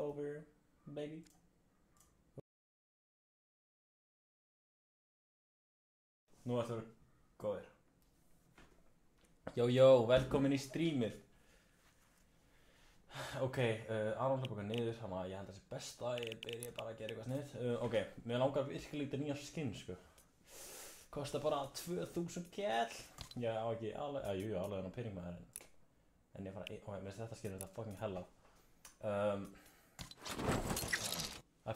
over, baby. Nú ættu að vera góðir. Jó, velkomin í streamið. Ok, Aron hljópa okkar niður, þannig að ég held að það sé best að ég byrja bara að gera eitthvað snið. Ok, mér langar virkilega lítið nýja skinn, sko. Kostar bara 2000 kall. Ég á ekki alveg, jú, alveg enn á pening með það en ég fara, ok, með þetta skinn er þetta fucking hella.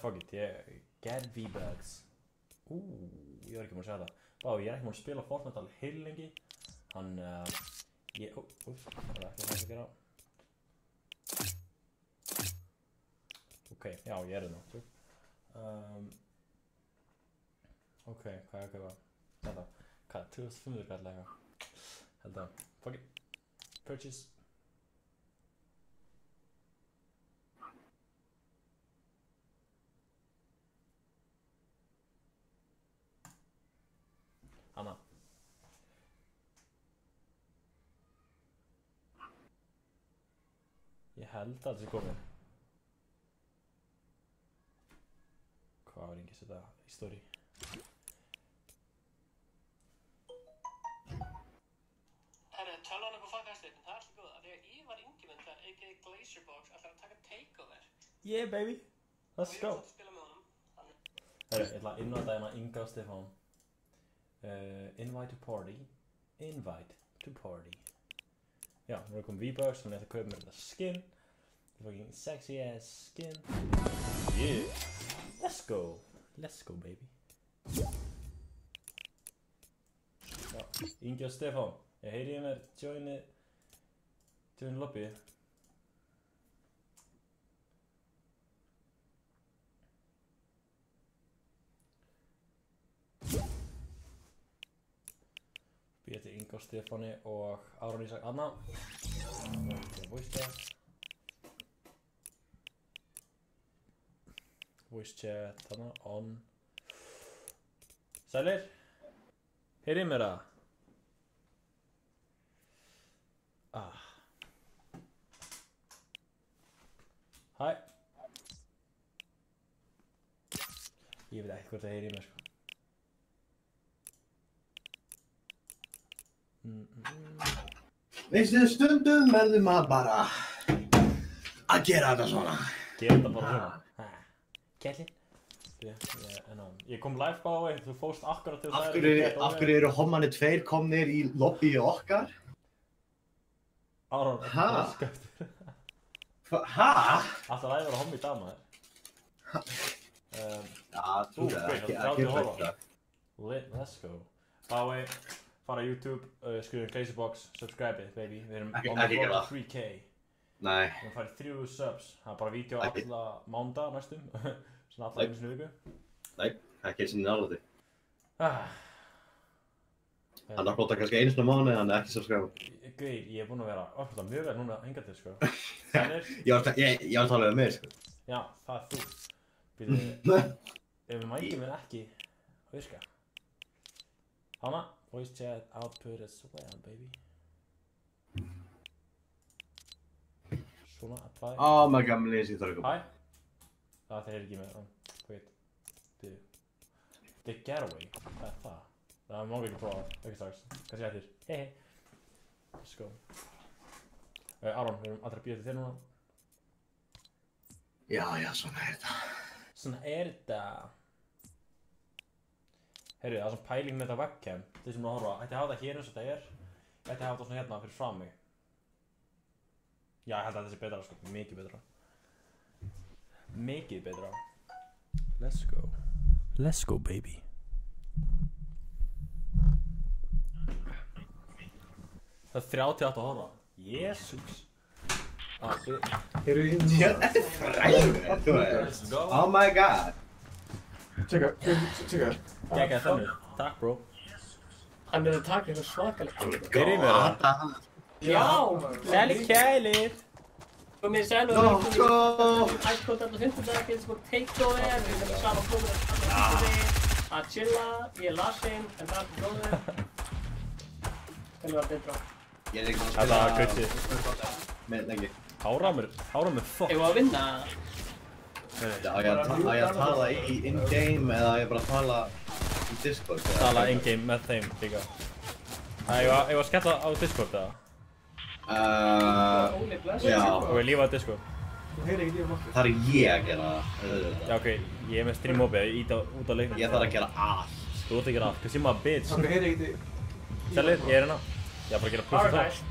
Fuck it, ég get V-Bucks. Ég var ekki múin að segja það. Bá, ég er ekki múin að spila Fortnite alveg heil lengi. Það er ekki það að gera. Ok, já, ég er þarna. Ok, hvað er að kaupa? Þetta, hvað, 2500 kall eitthvað? Held að, fuck it. Purchase. Anna. Ég held að það sé komið. Hvað var ekki að setja í story? Herru, tölvan upp á fangastinn, það er alltaf góð. Þegar Ívar Ingimundar, a.k.a. Glazerbox, ætlar að taka takeover. Yeah, baby. Let's go. Og ég ætla að spila með honum. Herru, ég ætla að innvæta hérna Inga og Stefán. Invite to party. Invite to party. Já, nú er komið V-Bucks, þannig að ég ætla að kaupa mér þetta skin. Fucking sexy ass skin. Yeah. Let's go. Let's go, baby. Já, Ingi og Stefán. Ég heyri í mér, join lobby. Býða til Inga og Stefáni og Aron Ísak Anna. Voice chat. Voice chat, þarna, on. Sælir? Heyrið mér það? Hæ. Ég veit ekki hvort það heyrið mér, sko. Veistu, stundum verður maður bara að gera þetta svona. Gera þetta bara svona. Kjellin. Ég kom live by the way, þú fóst akkurat til Af hverju eru hommanni tveir komnir í lobbyið okkar? Aron, Ha? Hæ? Alltaf ræði vera hommi í dag, maður. Já, þú veist ekki að það. Let's go. By the way, fara á YouTube, skrifum Glazerbox, subscribe it, baby. Við erum on the road to 3K. Nei. Við erum farið 3 subs. Það er bara vídeo alla mándag næstum. Svona alla einu sinni viku. Nei, ekki eins og nálaði. Hann Hann upplóta kannski einu svona mánuði, hann er ekki subscribe. Gauir, ég er búinn að vera að upplóta mjög vel núna hingað til, sko. Sælir? Ég var að tala um mig, sko. Já, það er þú. Býðu, ef mækið minn ekki að virka. Hanna, voice chat output as well, baby. Svona, apply. My gamli, ég þarf ekki. Hæ? Það þeir ekki með, hvað heit. The Getaway, hvað er það? Það má ekki prófa, ekki strax. Hvað sé eftir? Hei. Let's go. Aron, við erum allra að bíða til þér núna. Já, svona er þetta. Svona er þetta. Heyrðu, það er svona pæling með þetta webcam. Þið sem eru að horfa, ætti að hafa það hér eins og þetta er. Ætti að hafa það svona hérna fyrir fram mig. Já, ég held að þetta sé betra, sko. Mikið betra. Mikið betra. Let's go. Let's go, baby. Það er 38 að horfa. Jésús. Þetta er fræðilegt, þú veist. Oh my god. Tjekka. Gekkaði þennu. Takk, bro. Hann er að taka eitthvað svakalega. Byrjið mér það. Já! Sælir kælir. Komið sæl og velkomin í æskótt alltaf 50 daginn sem takeover. Við erum saman komin að chilla. Ég er lasinn, en það er bróður. Hvernig var betra? Ég er ekki búinn að Þetta var gautsið. með lengi. Hára mér fuck. Ég var að vinna. Á ég að tala í in-game eða á ég bara að tala í Discord? Tala in-game með þeim líka. Ég var að skella á Discord eða? Já. Og ég lífa á Discord. Þú heyrir ekki lífa nokkuð. Það er ég að gera það. Já, ok, ég er með stream opið, ég ít út á leiknum. Ég þarf að gera allt. Þú ert að gera allt, hvað sé maður bitch? Þú heyrir ekki Sellir, ég er hérna. Ég er bara að gera push og Paradise.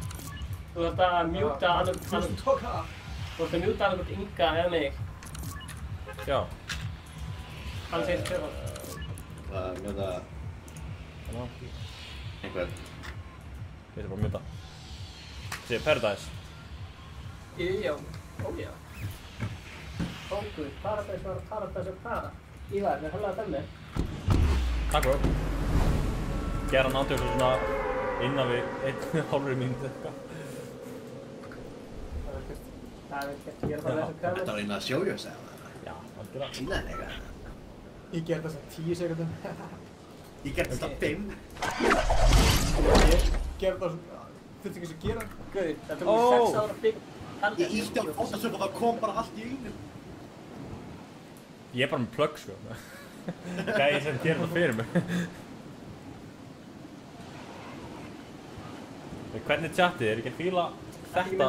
Þú þarft að mjúta annað... Þú tók það. Þú þarft að mjúta annað Inga eða mig. Já. Hann segir Stefán. Það er mjög það... Einhver. Ég er bara að mjúta. Segir Paradise. Já, já. Ó guð, Paradise var Paradise að para. Ívar, við höfum að þenni. Takk bro. Gera náttúrulega svona innan við 1,5 mínúti eitthvað. Það er ekkert að gera það með þessu Þetta kamer. var einn að sjója sig að það. Já, algjörða. Sýna þig eitthvað. Ég gerði þess að 10 sekundum. Ég gerði þetta 5. Ég gerði það svona... Þurfti ekki að gera. Guð, það tók mér 6 ára bygg. Ég ítti á fótasöp og það kom bara allt í einu. Ég er bara með plugg sko. Gæði sem gerir það fyrir mig. Hvernig chatið er ekki að fíla þetta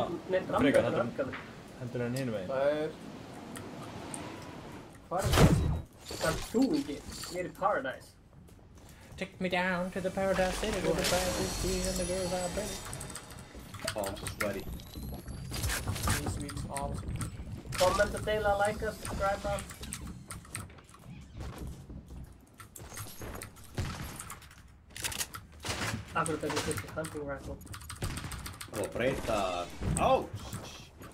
frekar heldur en hinum veginn? Það er... Hvað er það? Það er þú ekki, ég er í Paradise. Take me down to the paradise city where the paradise is and the girls are pretty. Oh, I'm so sweaty. Sweet, awesome. Kommenta, deila, likea, subscribe. Akkur er þetta fyrst hunting rifle. Og breyta... Á!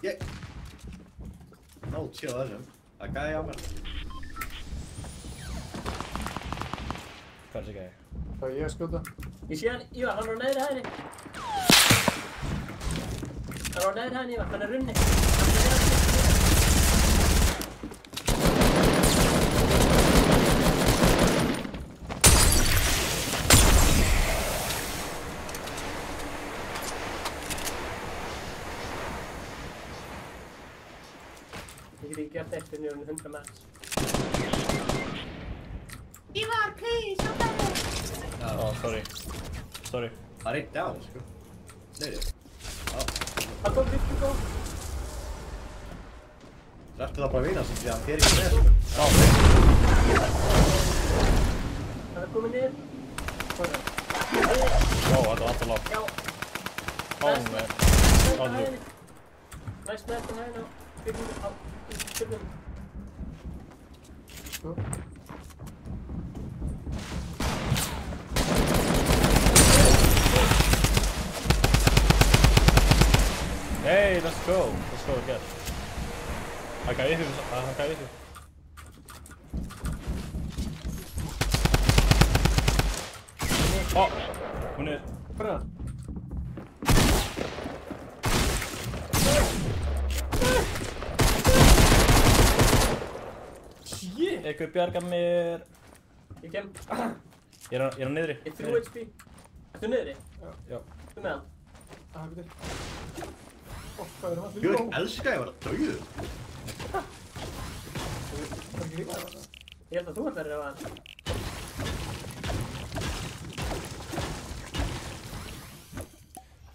Ég... Nó, chill þessum. Það gæði á mér. Hvað er þessi gæði? Það er ég að skjóta. Ég sé hann, Ívar, hann er á neðri hæðinni. Hann er á neðri hæðinni, Ívar, hann er runni. Ég get ekki gert eitt fyrir nýjum 100 match. Ívar, please, hjálpa mér! Ó, sorry. Sorry. Það er einn down, sko. Segir ég. Hann tók virkning góð. Rættu það bara að vinna sem því að hann fer ekki með, sko. Hann er komið niður. Ó, þetta var alltaf lágt. Já. Ó, með. Næst með þetta hægna. Virkning á. Virkning. Sko. Hey, let's go. Let's go again. Hann gæði ykkur. Hann gæði ykkur. Ó, hún er. Brenna. Shit! Ykkur bjarga mér. Ég kem. Ég er á niðri. Ég 3 HP. Ertu niðri? Já. Ertu með hann? Það er betur. Ó, hvað er það? Ég veit, elska ég að vera dauður. Það er ekki líka það. Ég held að þú ætlar að hann.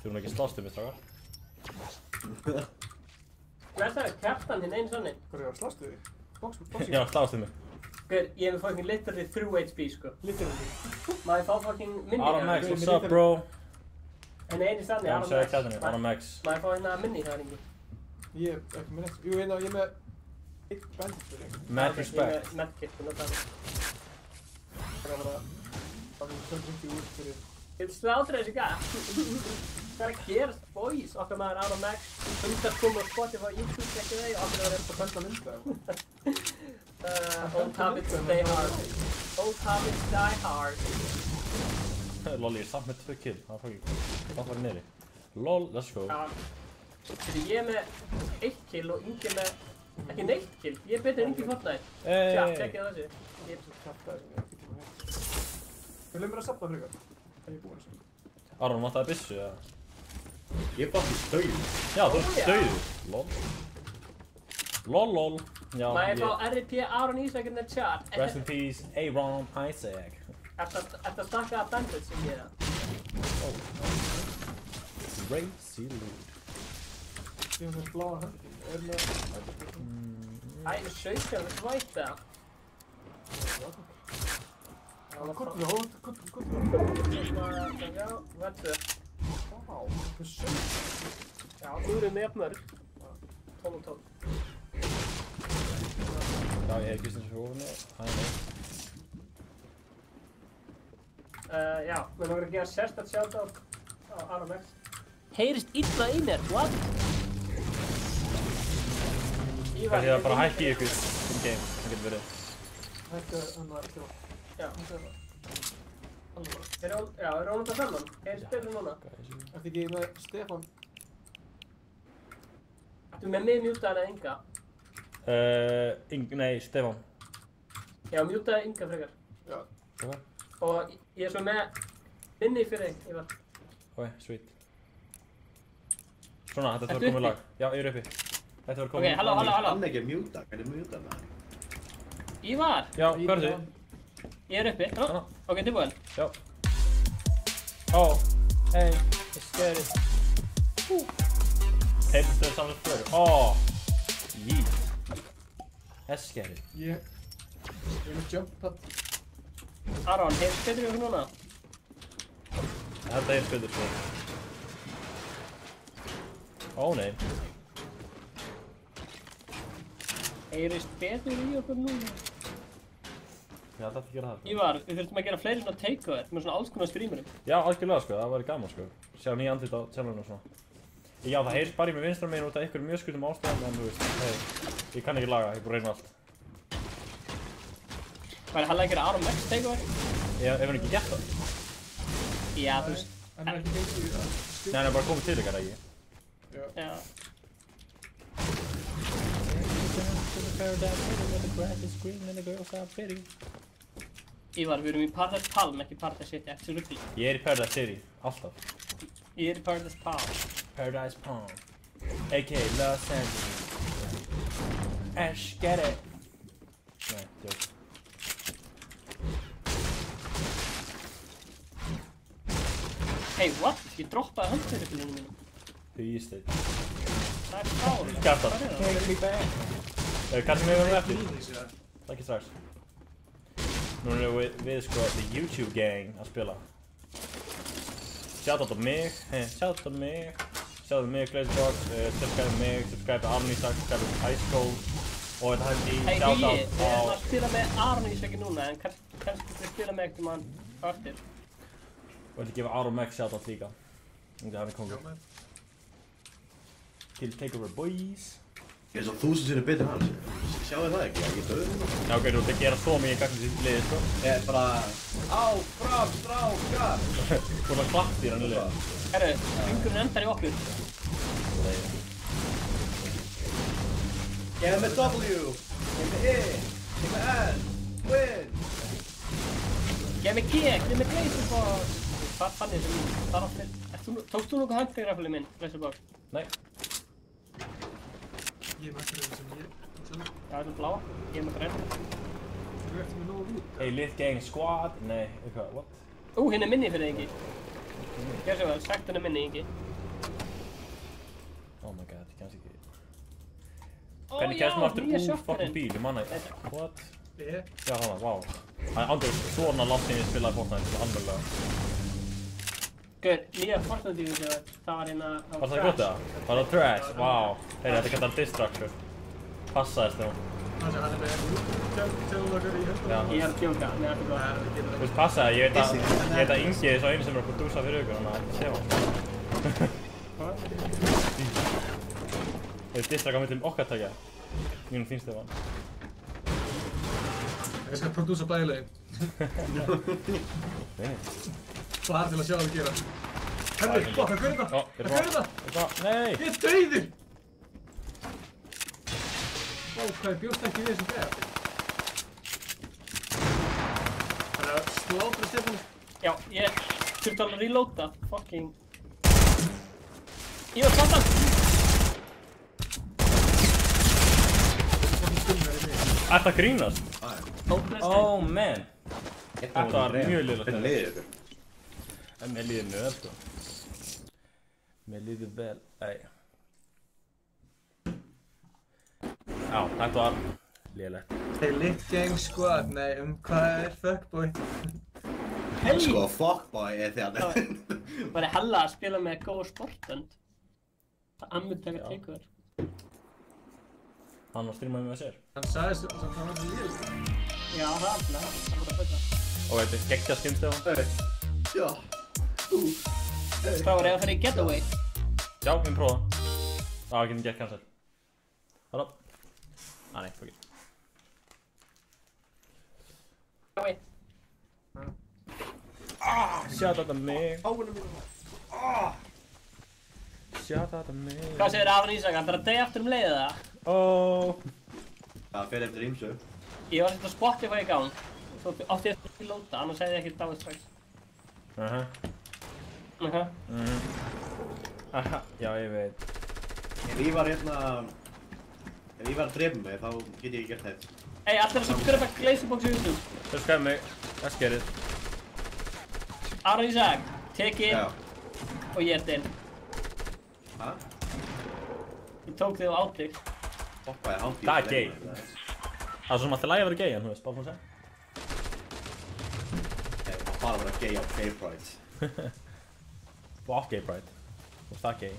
Þú erum ekki slást um mig, strákar. Hvað er kjartan hinn einu sannig? Hvað er það að slástu þig? Boxing? Já, slást um mig. Guður, ég hef fucking literally 3 HP sko. Literally. Má ég fá fucking minni? Aron Max, what's up, bro? En einu sannig, Já, Aron segja Max. kjartinu, Aron Max. Má ég fá hérna minni það ringi? Ég er ekki með neitt. Jú, ég er með... Eitt bandit fyrir ég. Mad respect. Ég er með medkit, þú notar það. Það er bara... Það er 250 úr fyrir... Ég vil slátra þessi gæð. Hvað er að gerast, boys? Okkar maður Aron Max. 100 komur á Spotify, YouTube, ekki þeir. Og allir að vera Það benda mynda. old habits stay hard. Old habits die hard. Lolli er samt með 2 kill. Það var farið niðri. LOL, let's go. Því ég er með 1 kill og Ingi með ekki neitt kill. Ég er betur en Ingi í Fortnite. Hey. Tja, tjekkja þessu. Ég er svo kjartaði sem ég ekki tíma hér. Við leið mér að safna frekar. Það er ég búinn að segja. Aron, vantaði byssu, eða? Ég er bara ekki dauður. Já, þú Ó, ert já. dauður. LOL. Lol. Já, Má ég fá RIP Aron Ísak in the chat? Rest in peace, Aaron Isaac. Ertu að stakka bandit sem ég Crazy Lord. Ég hef þess bláa hönd. Með... Æ, 17, svæt það. Kuttlu. Já, vettu. Vá, hvað sögð. Já, þú eru með mörg. 12 og 12. Já, ég hef ekki sem hrófinu. Já, við erum að gera sérstætt shoutout á Aron X. Heyrist illa í mér, what? Kannski það bara hækki í ykkur in game, það getur verið. Hækka hann að skjóða. Já. Þetta er það. Alveg bara. Já, er Rónald að fennan? Heyrist betur núna? Ertu ekki með Stefán? Ertu með mig mjútaðan eða Inga? Nei, Stefán. Já, mjútaði Inga frekar. Já. Ok, Og ég er svo með minni fyrir þig, Ívar. sweet. Svona, þetta var komið lag. Já, ég er uppi. Þetta var komið. Ok, halló. Hann ekki að mjúta, hvernig mjúta maður? Ívar! Já, hvað er þið? Ég er uppi. Halló. Ok, tilbúin. Já. Oh, hey, it's scary. Heyrðist þau saman fyrir? Oh, yeet. That's scary. Ég er með jump pad. Aron, heyrist betur í okkur núna? Þetta er spildur sko. Ó nei. Heyrist betur í okkur núna? Ég ætla ekki að gera það sko. Ívar, við þurfum að gera fleiri svona takeover með svona alls konar streamurum. Já, algjörlega sko, það væri gaman sko. Sjá nýja andlit á channelinu og svona. Já, það heyrist bara í mig vinstra megin út af einhverjum mjög skuldum ástæðum, en þú veist, hey, ég kann ekki laga, ég búið að reyna allt. Væri Halla að gera Aron Max takeover? Ef hann ekki gett það? Já, þú veist. Hann er ekki fengið í það. Nei, hann er bara komið til ykkar, ekki? Já. Ívar, við erum í Paradise Palm, ekki Paradise City, ekki svo ruggli. Ég er í Paradise City, alltaf. Ég er í Paradise Palm. Paradise Palm, a.k.a. Los Angeles. Ash, get it! Nei, djók. Hey, what? Ég droppaði höndverðurfélunum mínum. Please, dude. Það er fárlega. Kjartan. Hvað er það? Kannski með verðum eftir? Lýðis, já. Það ekki strax. Nú erum við sko The YouTube Gang að spila. Shoutout á mig, shoutout á mig. Shoutout á mig, Glazebox, subscribe mig, subscribe á Aron Ísak, subscribe á Ice Cold. Og þetta hætti Hey, shoutout Hugi, við erum á... að spila með Aron Ísak núna, en kannski við spila með ekkert mann á eftir. Og þetta gefa Aron Max shoutout líka. Það er kongur. Til takeover boys. Ég er svo 1000 sinni betur en hans. Sjáu það ekki, ég er döður núna. Já, ok, þú ert að gera svo mikið gagnið í liði, sko. Ég er bara áfram strákar. Þú ert að klappt í hann í liði. Herru, hringurinn endar í okkur. Ég er með W, ég er með E, ég er með N, win. Ég er með G, ég er með Glazebox. Hvað fann ég sem mín? Það er allir. Tókst þú nokkuð handlegrafli minn, Glazebox? Nei. Ég er með ekki reyna sem ég. Já, þetta er bláa. Ég er með græn. Þú ert með nógu út. Hey, Lit Gang Squad. Nei, eitthvað, what? Hinn er minni fyrir þig, Ingi. Gjör svo vel, sagt henni minni, Ingi. Oh my god, ég kannski ekki. Ó Hvernig já, kemst maður aftur nýja úr sjopparinn. fucking bíl? Ég manna ekki. What? E. Já, hana, vá. Það er andur svona langt sem ég spilaði Fortnite, þetta er alveg. Gauð, nýja Fortnite-dífið sem það var hérna á Var það gott eða? Var það trash? Vá. Heyri, þetta kallar Distraction. Passaðist þegar. Þannig að hann er með tjóðlokar í höndunum. Já. Ég er að djóka, mér er þetta Það er ekki Þú veist, passaði, ég veit að Ingi er svo einu sem er okkur dúsa fyrir ykkur, þannig að ekki sjá hann. Þau distraka á millum okkar takja. Mínum finnst þau hann. Ég skal prodúsa bæðilegin. Nei. Bara til að sjá hvað gera. Herri, hvað er þetta? Ó, Hvað er þetta? Nei! Ég er dauður! Ó, hvað ég bjóst ekki við þessum gæða? Það er að slátra Stefán. Já, ég þurfti alveg að reloada. Fucking... Ég var satan! Ætti að grínast? Hopeless. Oh man. Þetta var mjög liðlegt. Hvernig leiðir ykkur? En mér líður mjög vel, sko. Mér líður vel, Já, þetta var liðlegt. Lit gang squad, nei, hvað fuckboy? Sko, fuckboy þegar Var ég hella að spila með góð sportbönd. Það myndi taka takeover. Hann var streamaði með sér. Hann sagði sem hann var svo líðilegt. Já, það er alltaf, það er bara Og þetta er geggja skimstefan. Já. Strávar, ég að fara í getaway. Já, við prófa. Það getum gett cancel. Halló. Nei, ok. Getaway. Shout out to mig. Áunum mínum. Shout out to mig. Hvað segir Aron Ísak? Hann þarf að deyja aftur leiðið það? Það fer eftir ýmsu. Ég var að setja Spotify í gang. Svo átti ég að lóta, annars hefði ég ekki dáið strax. Já, ég veit. Ef ég var að drepa mig, þá get ég ekki gert þetta. Ey, allir að subscribe að Glazerbox í YouTube. Subscribe mig. Let's get it. Aron Ísak, tekinn Já. og ég er til. Hæ? Ég tók þig og átt þig. Hoppaði hátt í. Það er gay. Það er svona alltaf lægi að vera gay, en þú veist, bara fyrir að segja. Það fara að vera gay á gay pride. Þú átt gay pride. Þú veist það gay.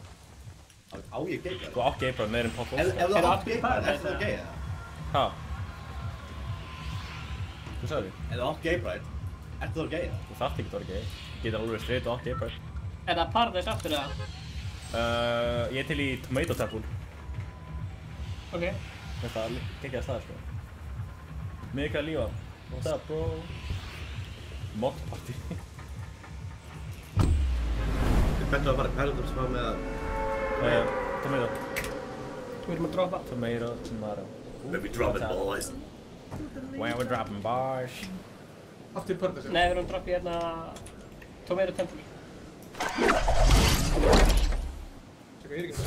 Á ég gay pride? Þú átt gay pride meir en pop. Ef þú átt gay pride, er það gay eða? Hæ? Þú sagði því? Ef þú átt gay pride, er það gay eða? Þú þarft ekki að vera gay. Getur alveg straight og átt gay pride. Er það Paradise aftur eða? Ég er til í Tomato Temple. Ok. Veist það, geggjaði staðir, sko. Mikael Lívar. What's up, bro? Mod party. Þið bendur að fara pælum sem var með að... Tomato. Við erum að droppa. Tomato. Maybe drop it, boys. When we're dropping bars. Aftur í Paradise. Nei, við erum að droppa í hérna... Tomato Temple. Tjekka, ég er ekki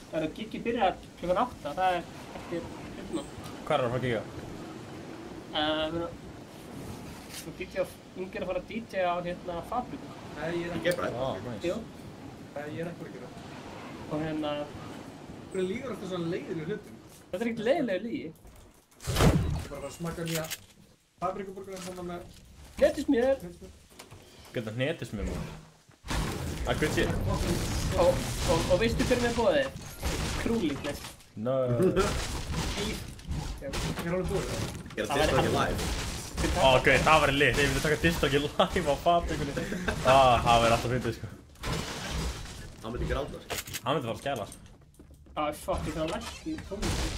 Það eru gigi byrjar klukkan 8, það er eftir 15. Hvað er það að fara að giga? Við erum yngir að fara að DJ á hérna Fabriku. Nei, ég er ekki. Gay pride? Nice. Jú. Nei, ég er ekki að gera. Og hérna... Það lígur alltaf svona leiðinu hlutum. Þetta er ekkert leiðilegu lygi. Ég bara að smakka nýja paprikuburgara saman með... Hnetusmjör. Geta hnetist mér múið. Það er good shit. Og veistu hver með bóðið? Krúlíklegt. No. Beef. Ég er alveg búið það. Ég er að testa ekki live. Ok, það væri lit. Ég myndi taka distalki live á fabrikunni. Það væri alltaf fyndið, sko. Það myndi ekki ráta, sko. Hann myndi fara að skæla, sko. Fuck, ég þarf að lækka í tónlist.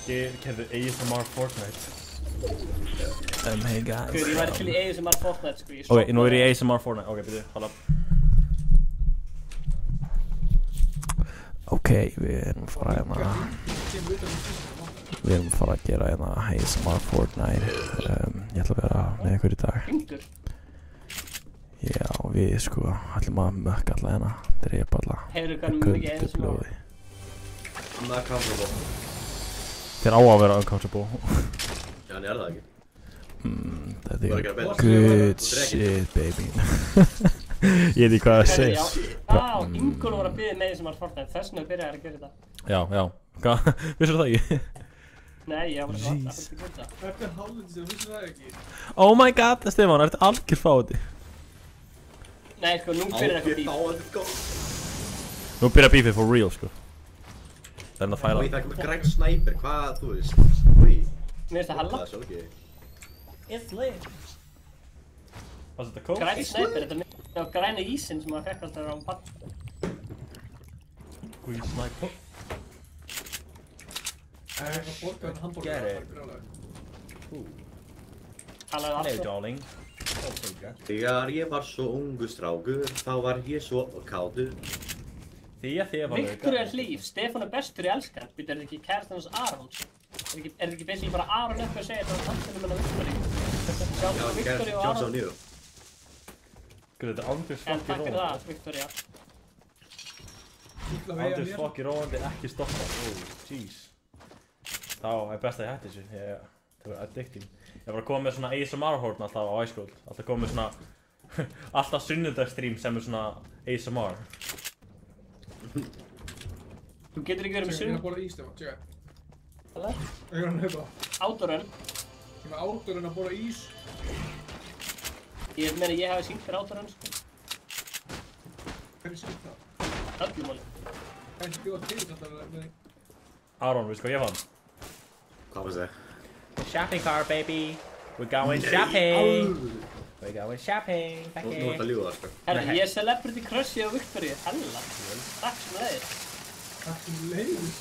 Ég kerði ASMR Fortnite. Hey guys. Ég væri til í ASMR Fortnite, sko. Ok, nú er ég ASMR Fortnite. Ok, byrju, hold up. Ok, við erum að fara hérna. Við erum að fara að gera hérna ASMR Fortnite. Ég ætla að vera með ykkur í dag. Hringur? Já, við sko ætlum að mökka alla hérna. Drepa alla. Hefur þú kannski mikið ASMR? I'm not comfortable. Þér á að vera uncomfortable. Já, en er það ekki? Þetta Bara er gera betur. good shit, baby. Ég veit ekki hvað það segir. Ingól voru að biðja með ASMR Fortnite, þess vegna byrjaði að gera þetta. Já. Hvað? Vissir það ekki? Nei, ég var bara að gera þetta. Eftir hálfindi sem vissir það ekki. Oh my god, Stefán, ertu algjör fáti? Nei, sko, nú byrjar eitthvað bíf. Nú byrjar bífið for real, sko. Það er að fæla. Í það komið græn snæper, hvað þú veist? Úi. Mér finnst það hella. Það er svo ekki. It's lit. Var þetta kók? Græn snæper, þetta er á græna ísinn sem maður fekk alltaf á bann. Green sniper. Það er eitthvað borgaðan hambúrgar. Get it. Hello, Hello, darling. Þegar ég var svo ungu strákur, þá var ég svo kátur. Því að þið var Viktor er Hlíf, Stefán er bestur í Elskan. Býtu, er þetta ekki kærastan hans Arons? Er þetta ekki basically bara Aron upp að segja þetta á tantinu með Viktori? Já, Viktori og Johnson Aron. Nero. Sko þetta er Andrés En fokki takk fyrir róandi. það, Victoria. Ítla veginn Andrés mér. fokki róandi ekki stoppa. Jeez. Þá er best að ég hætti þessu. Það var addicting. Ég var að koma með svona ASMR horn alltaf á iSchool. Alltaf koma með svona alltaf sunnudagsstream sem er svona ASMR. Þú getur ekki verið með Ég er sund. að borða ís þegar, tjekka. Hvað? Ég er að nefna. Outdoor-run. Ég er með outdoor-run að borða ís. Ég meina ég hafi sýnt fyrir outdoor-run, sko. Hvernig skipt það? Öllum alveg. Hvernig bjóða til þetta með... Aron, veistu hvað ég fann? Hvað var það? Shopping car, baby. We're going shopping. We're going shopping. Nú ætla að ljúga það, sko. Herra, ég er celebrity crushið á Victoria. Hella. Takk sem leiðir. Takk sem leiðis.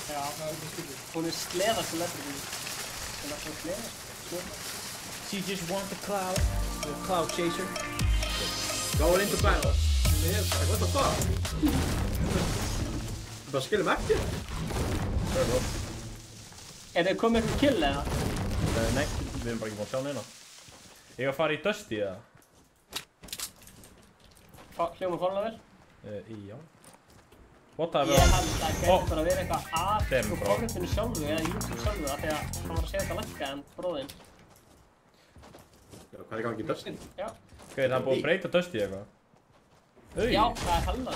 Já. Það er með skipið. Hún er sleða celebrity. Hún er alltaf sleða. She just want the cloud chaser. Going into battle. What the fuck? Þú bara skilum ekki? Er þið komið eitthvað kill eða? Nei, við erum bara ekki búin að sjá neina. Ég var að fara í Dusty eða? Hljóma fórlega vel? Já. What the Ég held að það gæti bara verið eitthvað að Dem, sko bro. forritinu sjálfu eða YouTube sjálfu af því að hann var að segja þetta lækka en bróðinn. Hvað er í gangi í döstin? Já. Ok, það er búið að breyta Dusty eitthvað. Já, það er hella.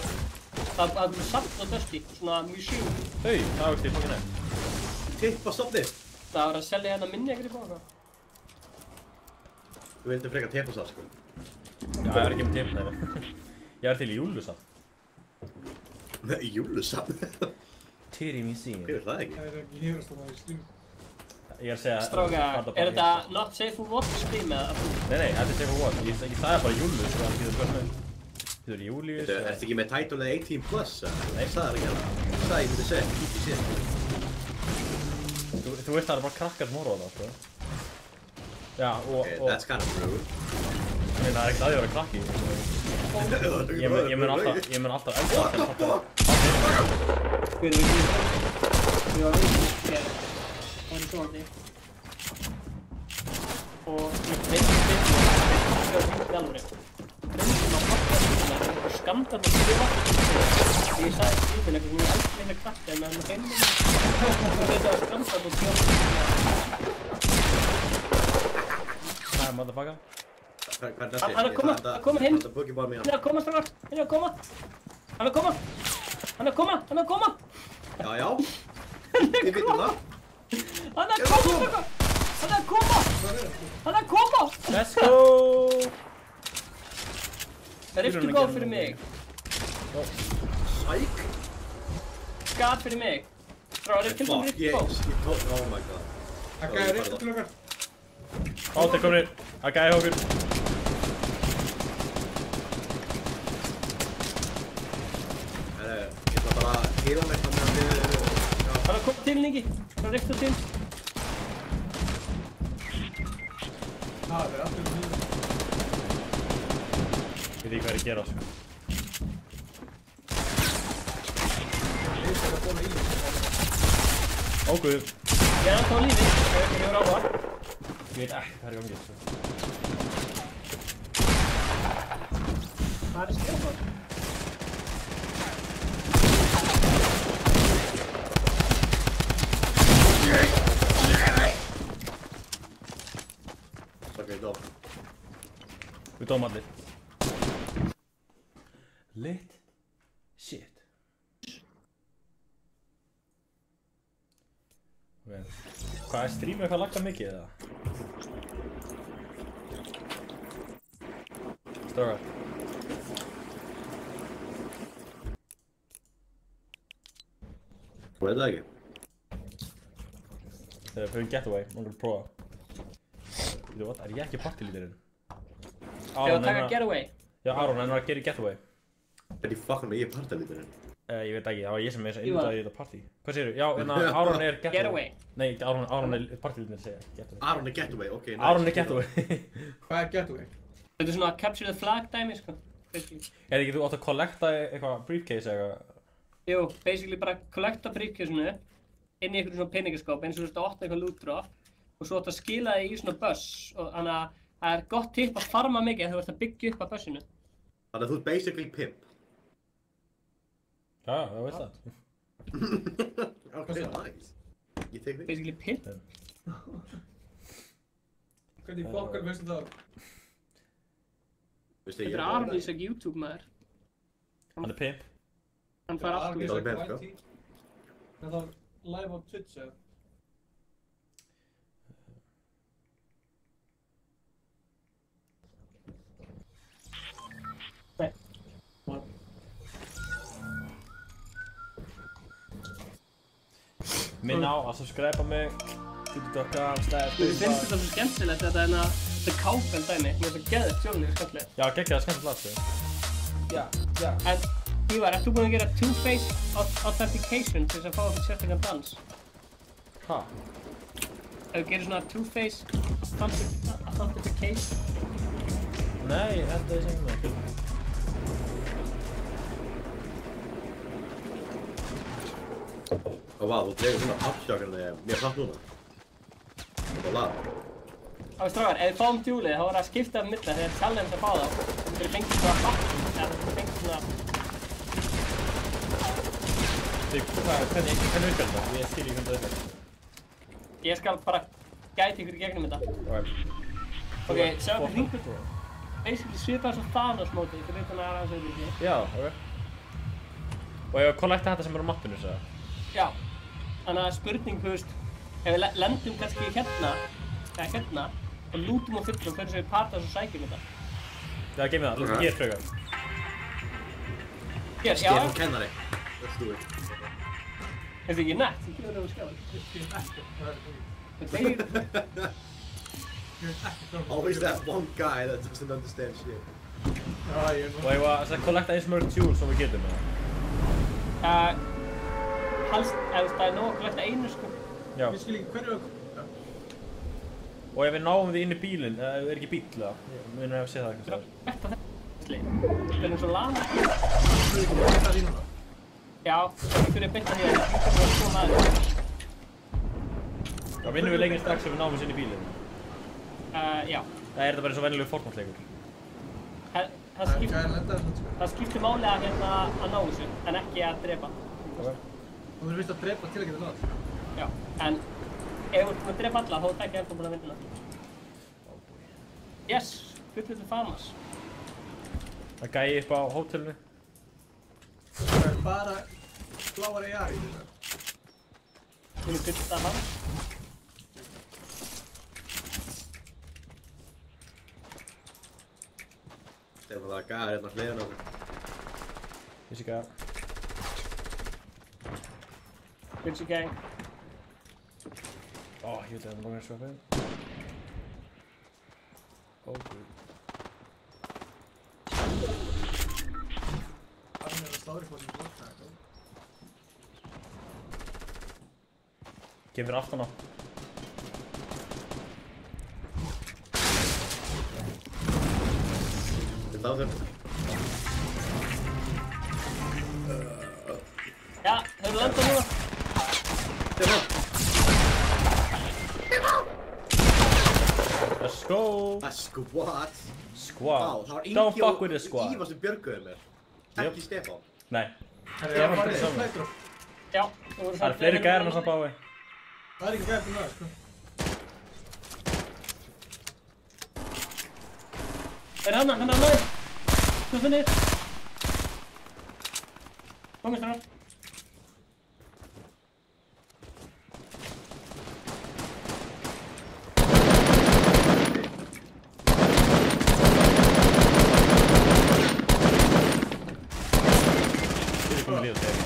Það er bara samt á Dusty, svona museum. Það veist ég fokkin nefn. Tipp á stofni! Það var að selja hérna minni ekkert í bóka. Þú vildi frekar tippa það, sko. Já, ég er ekki með tipp, nei. Ég er til í Júlusafn. Nei, júlusafn. Tiri Museum. Hver er það ekki? Það er ekki hérast að það í slím. Ég er að segja... Strákar, er þetta not safe for work stream eða? Nei, þetta er safe for work. Ég sagði bara Júlus, sko, það getur hvað með. Getur Július Ertu ekki með titleið 18 plus? Nei. Það er ekki hérna. Það ég myndi segja, ekki sér. Þú veist það er bara krakkar sem horfa á það, sko. Já, og... That's kind of rude. Það er ekkert að ég vera krakki. Ég mun alltaf elda það til að fatta. Hver er ekki? Við varum við hér. Það var í sjóandi. Og ég veit ekki alveg. Reyndum að pappa og skamdar með skrifa. Ég sagði skrifin eitthvað, hún er alltaf meina krakki en með heiminn. Það veit að skamdar með skrifa. Það er motherfucker. Hvað er Hann er að koma, hann er komin hinn. Það er Pokéball mér. Hann er að koma strákar, hann er að koma. Hann er að koma. Hann er að koma, hann er að koma. Já, já. Þið vitum það. Hann er að koma strákar. Hann er að koma. Hann er að koma. Let's go! Riftu góð fyrir mig. Sæk. Gat fyrir mig. Strákar, er tilbúin Fuck, riftu góð. oh my god. Það gæði réttu til okkar. Átt er komin, að gæði okkur. Ég ætla bara að hýla mig þannig að við... Hann er að koma til Ningi. Hann er riftu til. Það er alltaf mjög. Ég veit ekki hvað er að gera, sko. Ég er að borða ís. Óguð. Ég er ennþá á lífi. Ég hefur áhuga. Ég veit ekki hvað er í gangi, sko. Það er skjáðan. Ok, dó. Við dóum allir. Lit. Shit. Ok. Hvað er streamið eitthvað lagga mikið, eða? Strákar. Þú veit það ekki. Þegar við fyrir getaway, langar að prófa. Þú veit, er ég ekki partylítirinn? Þegar að taka getaway. Já, Aron, en var að gera í getaway. Er ég fucking með ég partalíturinn? Ég veit ekki, það var ég sem er Jú, inndaði í þetta partí. Hvað segirðu? Já, en Aron er getaway. Getaway. Nei, Aron er partylítirinn segja, getaway. Aron er getaway, ok. Nice. Aron er getaway. Hvað er getaway? Þetta er svona capture the flag dæmi, sko. Er ekki þú átt að kollekta eitthvað briefcase eitthvað? Jú, basically bara kollekta briefcaseinu inn í einhvern svona peningaskáp eins og þú veist að opna eitthvað loot drop og svo átt að skila þig í svona bus og þannig að Það er gott tipp að farma mikið þegar þú ert að byggja upp að bussinu. Þannig að þú ert basically pimp. Já, það veist það. Okay, nice. Ég tek því. Basically pimp. Hvernig fokkar veistu það? Veistu, Þetta er Arvísak YouTube maður. Hann er pimp. Hann fær allt úr. Það er bent, sko. Þetta var live á Twitch eða? Nei. Minn á að subscribe mig. Þú finnst þetta svo skemmtilegt þetta kápen dæmi. Mér finnst það geðið sjónlega skemmtilegt. Já, geggjað skemmtilegt sko. Já. En Ívar, ert þú búinn að gera two-face authentication til þess að fá þetta sérstakann dans? Hæ? Ef þú gerir svona two-face authentication? Nei, þetta er sem það. Ó, vá, þú dregur svona afsjákandi mér samt núna. Það var lag. Það veist strákar, ef við fáum djúlið þá er það að skipta um milla þegar challenge að fá þá. Þú getur fengið svona bakkum, eða þú getur fengið svona... Hvernig virkar þetta? Ég skil ekki hvernig það virkar. Ég skal bara gæti ykkur í gegnum þetta. Ok, sjá ykkur hringur. Basically svipað svo Thanos-mótið, ykkur veit hann að aðeins auðvitað ekki. Já, ok. Og ég var að kollekta þetta sem er á mappinu, svo það? Já. Þannig að spurning, þú veist, ef við lendum kannski hérna, og lútum og fyllum hvernig sem við parta og sækjum þetta. Já, geið mér það. Þú gerir frekar. Hér, já. Stefán kennari. Let's do it. Er þetta ekki nett? Þú gefur það úr skjáðan. Always that one guy that doesn't understand shit. Já, ég Og ég var að kollekta eins mörg tjúl sem við getum með það. Helst, ef það er nóg að kollekta einu sko. Já. Ég skil ekki hverju að... Og ef við náum því inn í bílinn, það er ekki bíl það. Ég muni að sé það eitthvað svo. Þetta er eins og lana. Þú er ekki að beita því núna? Já, það fyrir að bytta hér. Það er svona aðeins. Já, vinnum við leikinn strax ef við náum þessu inn í bílinn. Já. Það er þetta bara eins og venjulegu Fortnite-leikur. Það skiptir máli að ná þessu, en ekki að drepa. Þú verður vist að drepa til að geta nátt. Já, en ef þú ert búinn að drepa alla, þá tekja ég búinn að vinna. Yes, fullur til famas. Það gæi upp á hótelinu. Það er bara bláar AI í þetta. Þú erum fullur til famas. Stefán, það er gæðar hérna hliðan á okkur. Vissi ekki að... Gucci gang. Ó, ég veit að það er langar svo fyrir. Ó, guð. Það er að slári fór sem blokka þetta. Kemur aftan á. Þetta á þér. Já, hefur landað núna. Stefán! Let's go! A squad! Squad. Það var Don't fuck with the Ingi og squad. Ívar sem björguðu mér. Ekki Stefán. Nei. Það Stefán er fyrir bara saman. flættur. Já. Það er fleiri gæðir en það bái. Það er ekki gæðið til það, sko. Er hann að maður? Þú finnir? Komið stráðar. Þú er komið líf og segja.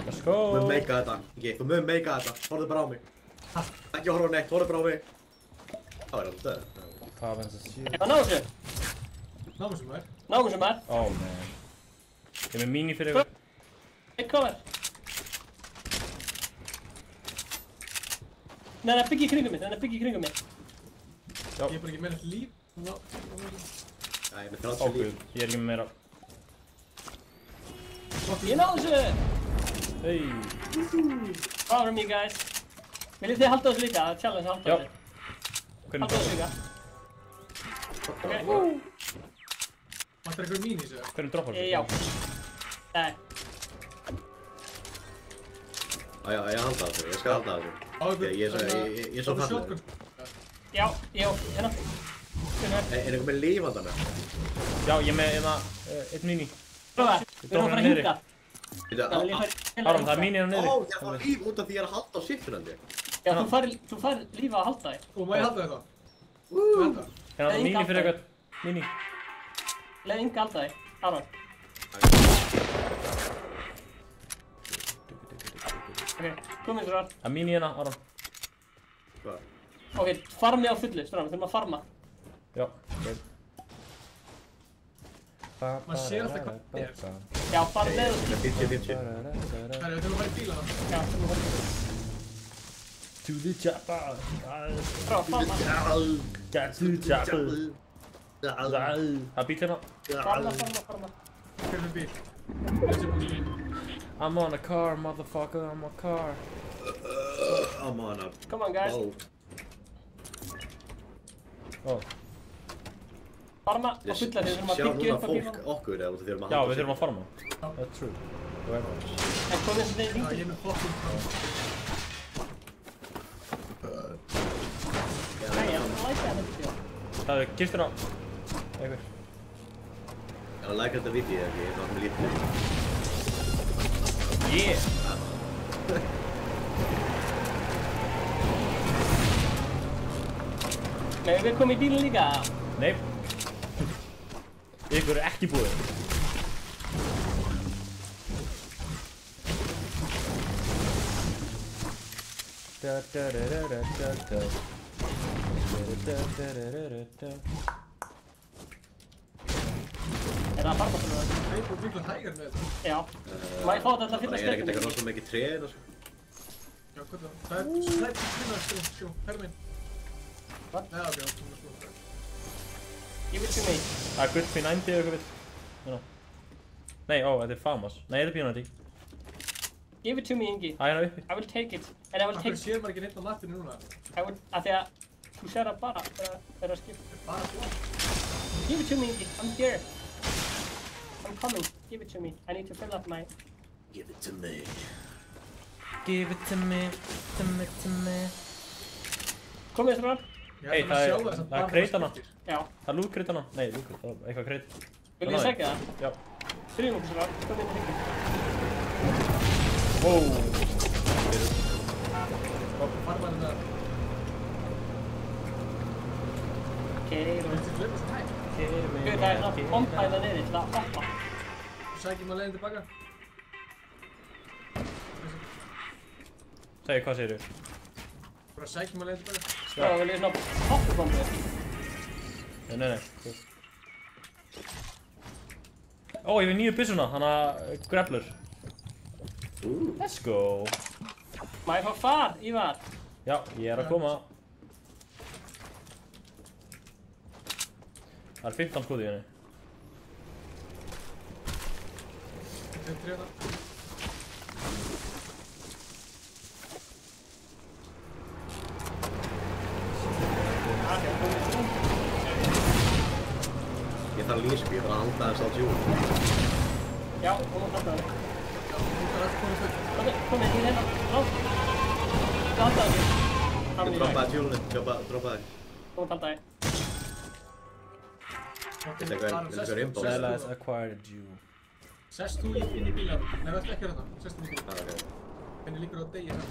Let's go! Þú mun meika þetta, Ingi. Þú mun meika þetta. Horfðu bara á mig. Ekki horfa á neitt, horfðu bara á mig. Það er alltaf döð. Hvað var þetta að sé? Ef að ná þessu. Námum sem er. Náum þessu maður. Ó, nei. Ég er með mini fyrir ykkur. Eitt cover. Nei, það er byggja í kringum mig. Ég er bara ekki með neitt líf. Æ, með Ó 30 guð, líf. ég er ekki með meira. Ég náðu þessu! Hei. Power me guys. Viljið þið halda þessu líka? Það er challenge að halda Já. þessu. Hvernig Halda þessu líka. Ok. Vantar einhver minis eða? Hvernig droppar þessu? Já. Nei. Já, ég halda þessu, ég skal halda þessu. Ég er svo fallegur. Já, hérna. Er einhver með líf handa mér? Já, ég er með hérna, eitt mini. Prófa, við erum að fara niðri. hingað. Það vil ég fara Aron, það er mini hérna niðri. Ó, ég fær líf út af því ég er að halda á sýttunandi. Já, þú fær lífa að halda þig. Og má ég halda þetta? Þetta? Hérna, það er mini fyrir eitthvað. Mini. Leð Inga halda þig. Aron. Ok, komið svo. Það er mini hérna, Aron. Hvað? Ok, farmi á fullu, stráðum, við þurfum að farma. Já, ok. Maður sér alltaf hvað það er. Já, fara með þessu. 50-50. Herri, við þurfum að fara í bílana. Já, þurfum að fara með þessu. To the chopper. Frá, farma. Get to the chopper. Það er bíl hérna. Farma. Hver er bíl? Þessi bíl. I'm on a car, motherfucker, I'm on a car. I'm on a Come on, guys. boat. Ó. Farma á fulla því við þurfum að Sjá byggja núna upp á fólk bílunum. okkur eða þú þurfum að Já, halda við þurfum að farma. That's true. En komið þessu þegar Já, hringdu. ég er með fokkin frá. Nei, ég er að læka þetta bíl. Það er kistina. Einhver. Er það lækast að viti eða ekki? Ég er náttúrulega lítið. Yeah! Nei, við komum í bílun líka. Nei. Ykkur er ekki búið. Er það að farma fyrir það? Þeir eru miklu hægar með þetta. Já. Má ég fá þetta alltaf Bara fylla ég er ekkert sterkum? eitthvað rosalega mikið tré hérna sko. Já, hvað er það? Það er minna, sjó, herra minn. Hvað? Já, ok, það er svona. Ég vil fyrir mig. Það er gull P90 eða eitthvað við. Hérna. Nei, ó, þetta er Famas. Nei, þetta er P90. Give it to me, Ingi. Það er hérna uppi. I will take it. And I will Akkur take... sér maður ekki neitt á mappinu núna. Af því að þú sér það bara þegar það skipta. Bara blá. Give it to me, Ingi. I'm here. I'm coming. Give it to me. I need to fill up my... Give it to me. Give it to me, to me. Komið þér fram? Hey, það er kreitana. Já. Það er lútkreitana. Nei, lútkreitana. Það er eitthvað kreit. Vil ég segja það? Já. Byrjum okkur svo fram. Komið þér hringið. Wow. Farmaðurinn það. Keirum. Þetta hljópa svo hægt. Það er svona bombæða niður til að hoppa. Sækjum að leiðin tilbaka. Segðu, hvað segirðu? Bara sækjum að leiðin tilbaka. Það vil ég svona hoppubombu. Nei. Ó, ég við nýju byssuna, hana Grappler. Let's go. Má ég fá far, Ívar? Já, ég er að koma. Það er 15 skot í henni. Þeim tréna. Ég þarf lísku, ég þarf að halda þess á tjúl. Já, komum að halda það. Já, þú þarf alltaf komið full. Komið, ég hérna. Þú halda það ekki. Ég droppaði tjúlunni, droppaði. Komum að halda það. Þetta er eitthvað inbox. Silas acquired you. Sest þú inn í bílan. Nei, verður ekki hérna. Sest þú inn í bílan. Það er ok. Henni líkur á degi hérna.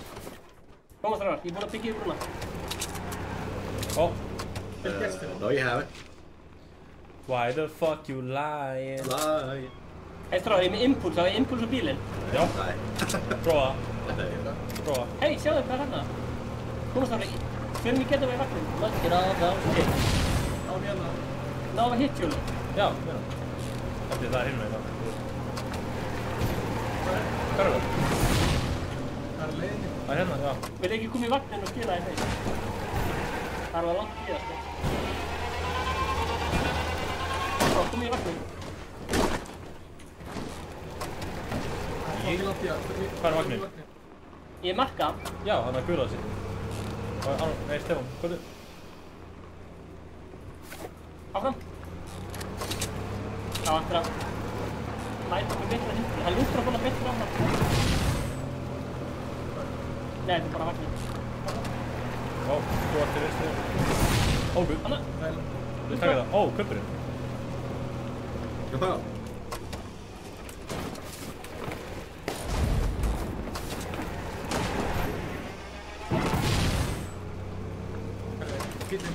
Komum að ég er búinn að byggja yfir brúna. Ó, Vel gert þér. No, you haven't. why the fuck you lying? Lie. Hei stráður, ég er með impuls, það er impuls á bílinn. Já, Nei. prófa, Þetta er þetta. prófa. Hei, sjáðu hvað er hérna. Komum stráður, fyrir mig getum við í vagnum. Not get out of it. Án hérna. Ná að hit júli. Já, já. Þetta er það hérna eitthvað. Hvað er það? Það er leiðinni. Það er hérna, já. Vil ekki koma í vagnin og skila þér þeim. Það var langt í það, sko. komið í vagninn. Ekki langt í að. Hvað er vagninn? Ég er markað. Já, hann er gulað sér. Nei, Stefán, hvað er? Áfram. Já, eftir að læta okkur betra hindi. Hann lúktur að búin að betra á hann. Nei, þetta er bara vagninn. Ó, þú ert í vinstri. Ó, guð. Hanna. Þú taka það. Ó, kuppurinn. Já.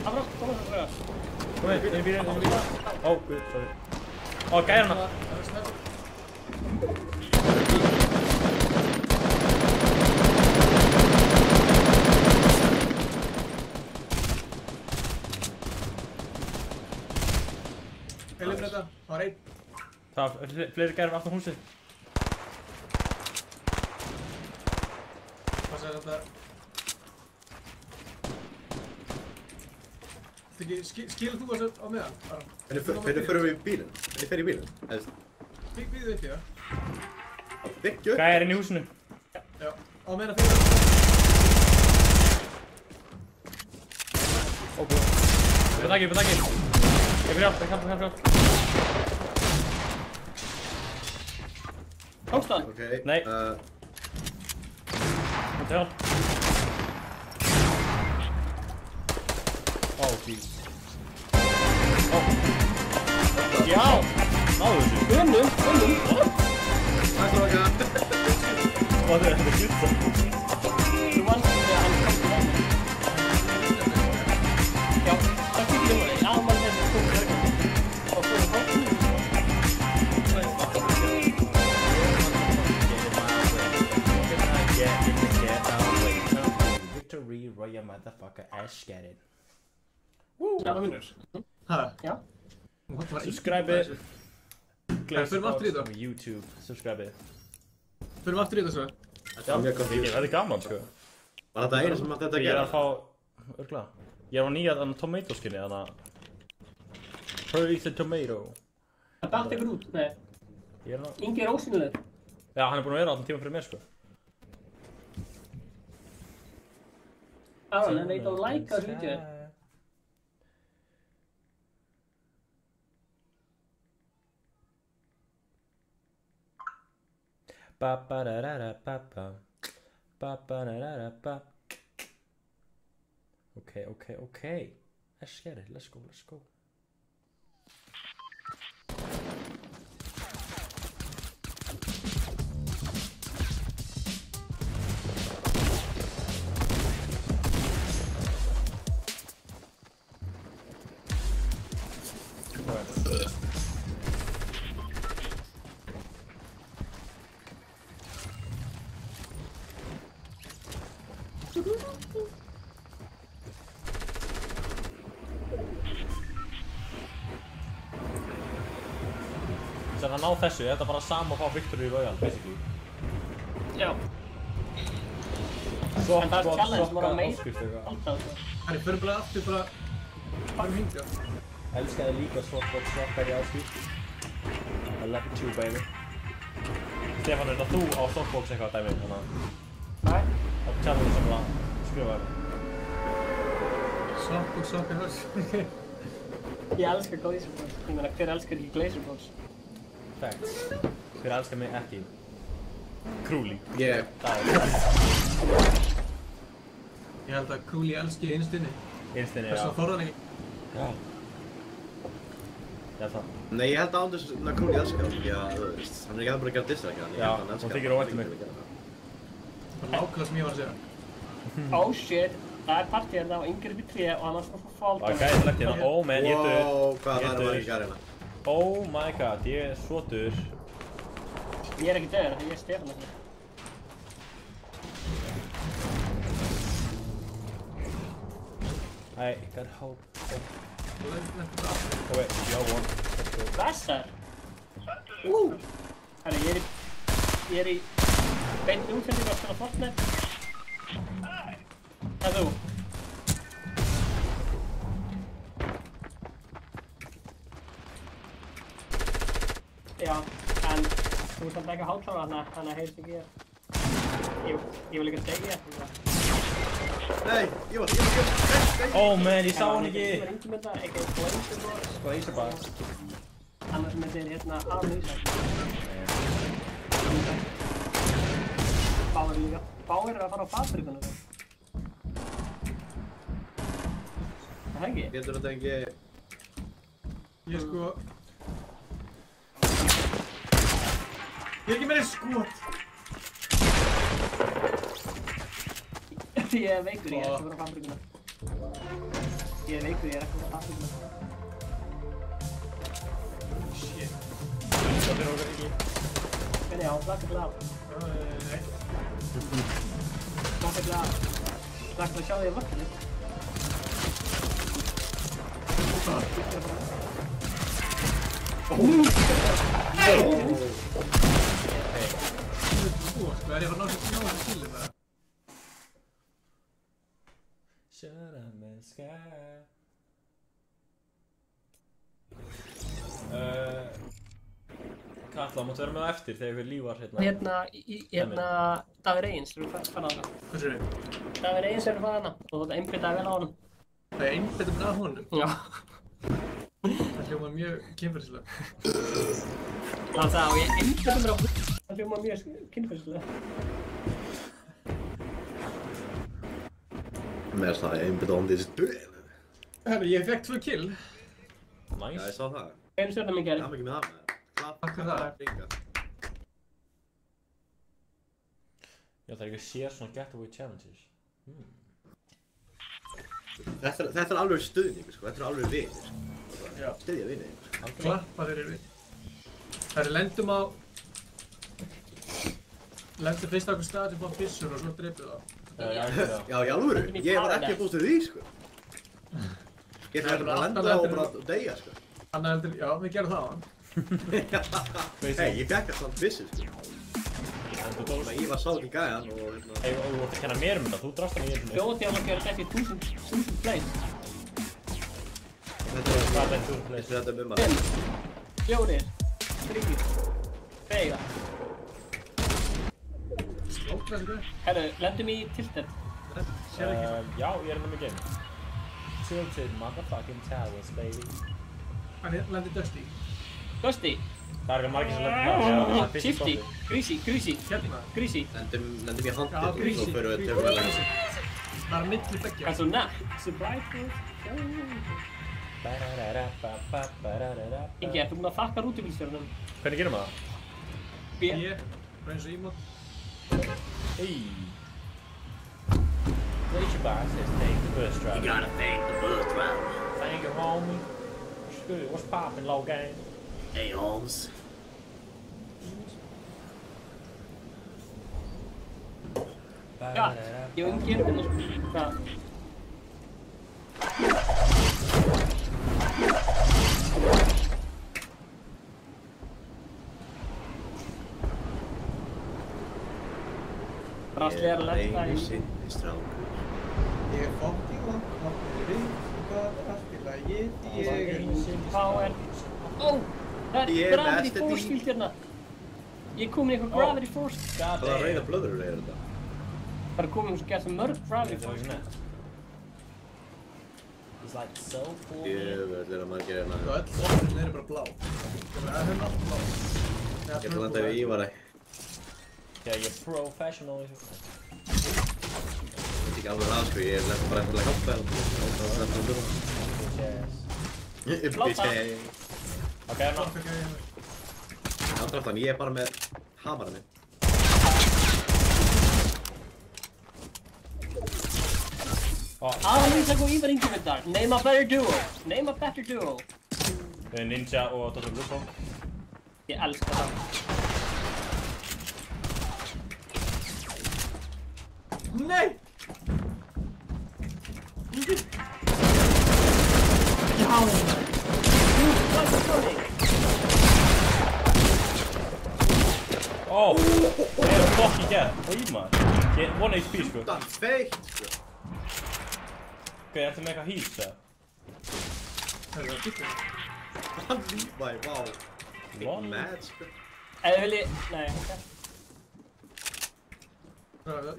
Áfram, koma það frá. Kom inn í bílinn, inn í bílinn. Ó, guð, sorry. Ó, gæðir hana. Heilum þetta, það var einn. Það var fleiri gæðir aftan húsið. Hvað sagði þetta? Skilur þú þessu á meðan? Hvernig förum við í bílinn? Hvernig fer í bílinn? Byggðu upp í það. Byggju upp? Gæðir inn í húsinu. Já, á meðan fyrir. Ó, guð. Upp að taki. Ég fyrir hjálp. Tókst það? Ok. Nei. Þetta hjálp. Ó, jeez. Ó. Já! Náðu þessu. Unnum. Takk strákar. Þetta er glitsa. Þú vannst þegar hann kom til veginn. Já, það kýrði um það. Já, maður hefði komið til veginn. Og þú hefði komið. Victory Royal motherfucker ass get it. Já, það vinnur. Hæ? Já. Subscribe it. Förum aftur í þetta. Glazerbox YouTube. Subscribe it. Förum aftur í þetta svo. Þetta er mjög confused. Þetta er gaman sko. Var þetta einu sem átti þetta að Ég er gera? að fá örgla. Ég er á nýja tomato skinni þannig að Hurry the tomato. Það dætt ykkur út. Nei. Ég er að Ingi er ósýnilegur. Já, hann er búinn að vera allan tíma fyrir mér sko. Aron, hann veit að læka þessu vídeo. Ba-ba-da-da-da-ba-ba. Ba-ba-da-da-da-ba. Okay. Let's get it. Let's go. Þannig að ná þessu, þetta er bara sama að fá Victory Royal, basically. Já. Svo En það er challenge sem var að meira. áskrift eitthvað. Alltaf. Þannig förum bara aftur bara. Farum hinga. Elskaði líka sokkar í áskrift. I love you too, baby. Stefán, er þetta þú á Softbox eitthvað dæmi, þannig að Nei. það er challenge sem að skrifa þér. Sokkar hals. Ég elskar Glazerbox. Ég meina, hver elskar ekki Glazerbox? Facts. Hver elskar mig ekki? Krúli. Ég. Það er Ég held að Krúli elski einstinni. einstinni, Þess já. að þorðan ekki. Já. Já, það. Nei, ég held að Anders Krúli elskar hann, ekki að, þú veist, hann er ekki að bara að gera diss ekki hann. Já, hún þykir óvænt um mig. Það er nákvæmlega sem ég var að segja. Oh shit. Það er partí hérna og Ingi er upp í tré og hann er svona fólk. Það er gæðið lagt hérna. Oh man, ég er döður. Wow, hvað það Ég er döður. að gera hérna. Oh my god, ég er svo döður. Ég er ekki döður, ég er Stefán ekki. I got hope. Þetta Oh wait, you have one. Let's go. Blessar. Herri, ég er í beint umfendingu að spila Fortnite. Það er þú. Já, en þú ert samt ekki að hátlára þannig að það heyrst ekki hér. Ég vil líka segja þetta. Nei, ég var Oh man, ég sá hann ekki! Það er Ingimunda, ekki Glacerbox. Glacerbox. Annars með þeir hérna Amnesia. Báir líka. Báir að fara á fabrikuna þeir. Það ekki? Getur þetta ekki... Ég sko... Ég er ekki með skot! Ég er veikur, ég er ekki að fara á fabrikuna. Ég er veikur, ég er ekki að fara á fabrikuna. Shit. Það fyrir okkur ekki. Hvernig á, slaka til af. Nei. Slaka til af. Slaka til að sjá því að vöknu. Sko, er ég að fara að ná sér skilum eða? Shut up and sky. Katla, máttu vera með á eftir þegar við lífar hérna. Hérna, Davíð Reyns, þú fara á hana. Hvað sér þið? Davíð Reyns er að fara hana og þú ert að einbytta vel á honum. Það er einbettum að honum. Já. Það hljómar mjög kynferðislega. Það sagði og ég einbytta mér á hún. Það hljómar mjög kynferðislega. Með það er einbytt on this duel. Herru, ég fekk 2 kill. Já, ég Nice. sá það. Einu stjórnum ég gerði. Það er ekki með það með. Takk fyrir það. Já, það er ekki að sé svona getaway challenges. Þetta er alveg stuðningur, sko. Þetta er alveg vinir, sko. Já. Styðja vinir. Klappa fyrir við. Herru, lendum á... Lendum fyrst á okkur stað sem búið byssur og svo dreipið það. Já, Já, í alvöru. Ég var ekki að búast við því, sko. Ég ætla að lenda og bara deyja, sko. Anna heldur, já, við gerum það á hann. Hei, ég fekk alltaf vissi, sko. Ég var sá ekki gæjan og hérna... Hei, og þú vart að kenna mér um þetta, þú drast hann í einu. Þjóðþjóðan gerði þetta í 1000 plays. Þetta er þetta með maður. 5, 4, 3, 2. Slókla þessu. Herru, lendum í tilted. Sér ekki. Já, ég er með mig game. Tilted motherfucking towers, baby. Hann lendir Dusty. Dusty. Það er ekki margir sem lendir það. Shifty. Greasy. Hérna. Greasy. Lendum í handið Já, og svo Greasy. fyrir við til að vera. Það er milli beggja. Hvað svo nett? Surprise. Ingi, ertu búinn að þakka rútubílstjórnum? Hvernig gerum við það? B. Ég, bara eins og ímót. Hey. Glacier Box says thank the bus driver. You gotta thank the bus driver. Thank you, homie. What's good? What's poppin', low gang? Hey, Holmes. Já, ég og Ingi erum hérna sko. Hvað? Rastlega er að lenda í... sinni strákur. Ég er fucking langt við, hvað er allt í lagi, ég er Power. Ó! Það Ég er er Gravity besti Force dýr. field hérna. Ég er komin í eitthvað Gravity Force. God Hvaða reyða blöður er þetta? Það er komin svo gett mörg Gravity Það er Force. nett. It's like so cool. Jöfnvel er að margir hérna. og öll botnin eru bara blá. Það er hérna allt blá. Ég ætla að landa við Ívaræ. Já, ég er professional í þessu. Ég veit ekki alveg að sko, ég er bara eitthvað að hjálpa hérna. Yes. Flóta. Ok, hérna. Andráttan, ég er bara með hamarinn minn. Aðeins að gå Ívar Ingimundar. Name a better duo. Name a better duo. Ninja og Dr. Bluko. Ég elska það. Nei! Já! Hvað er það? Ó! Ég er fokk í gerð. Og í maður. Ég er 1 HP sko. Utan feitt sko. Ok, ég ætti með eitthvað heals eða? Það er það býttur. Hann lífæði, vá. Lol. Mad, sko. Ef þið viljið... Nei, ok.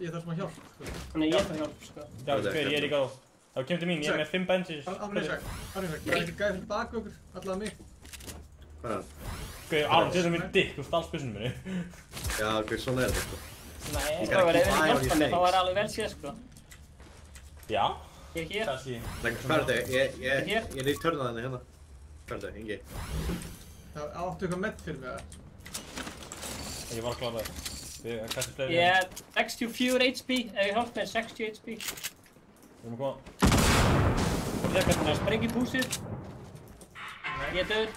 Ég þarf smá hjálp, sko. Þannig ég þarf hjálp, sko. Já, hver, ég er í góð. Það kemur til mín, ég er með 5 benches. Alveg sæk. Það er ekki gæði fyrir baka okkur, allavega mig. Hvað er það? Hver, Aron, þetta er mér dick úr stálsbussunum minni. Já, hver, svona er þetta, sko. Nei, Ég Strákar, ef þið keep eye on viljið hjálpa your mér, þá face. er alveg vel séð, sko. já, Ég er hér. kannski. Nei, hvað er þetta? Hér. Ég er í törnaðinni hérna. Hvað er þetta? Ingi? Það áttu eitthvað með fyrir mig það. Ég var að klára það. Kannski fleiri. Ég er 64 HP, ef ég hjálp mér 60 HP. Við erum að koma. Það sprengir púsið. Ég er döður.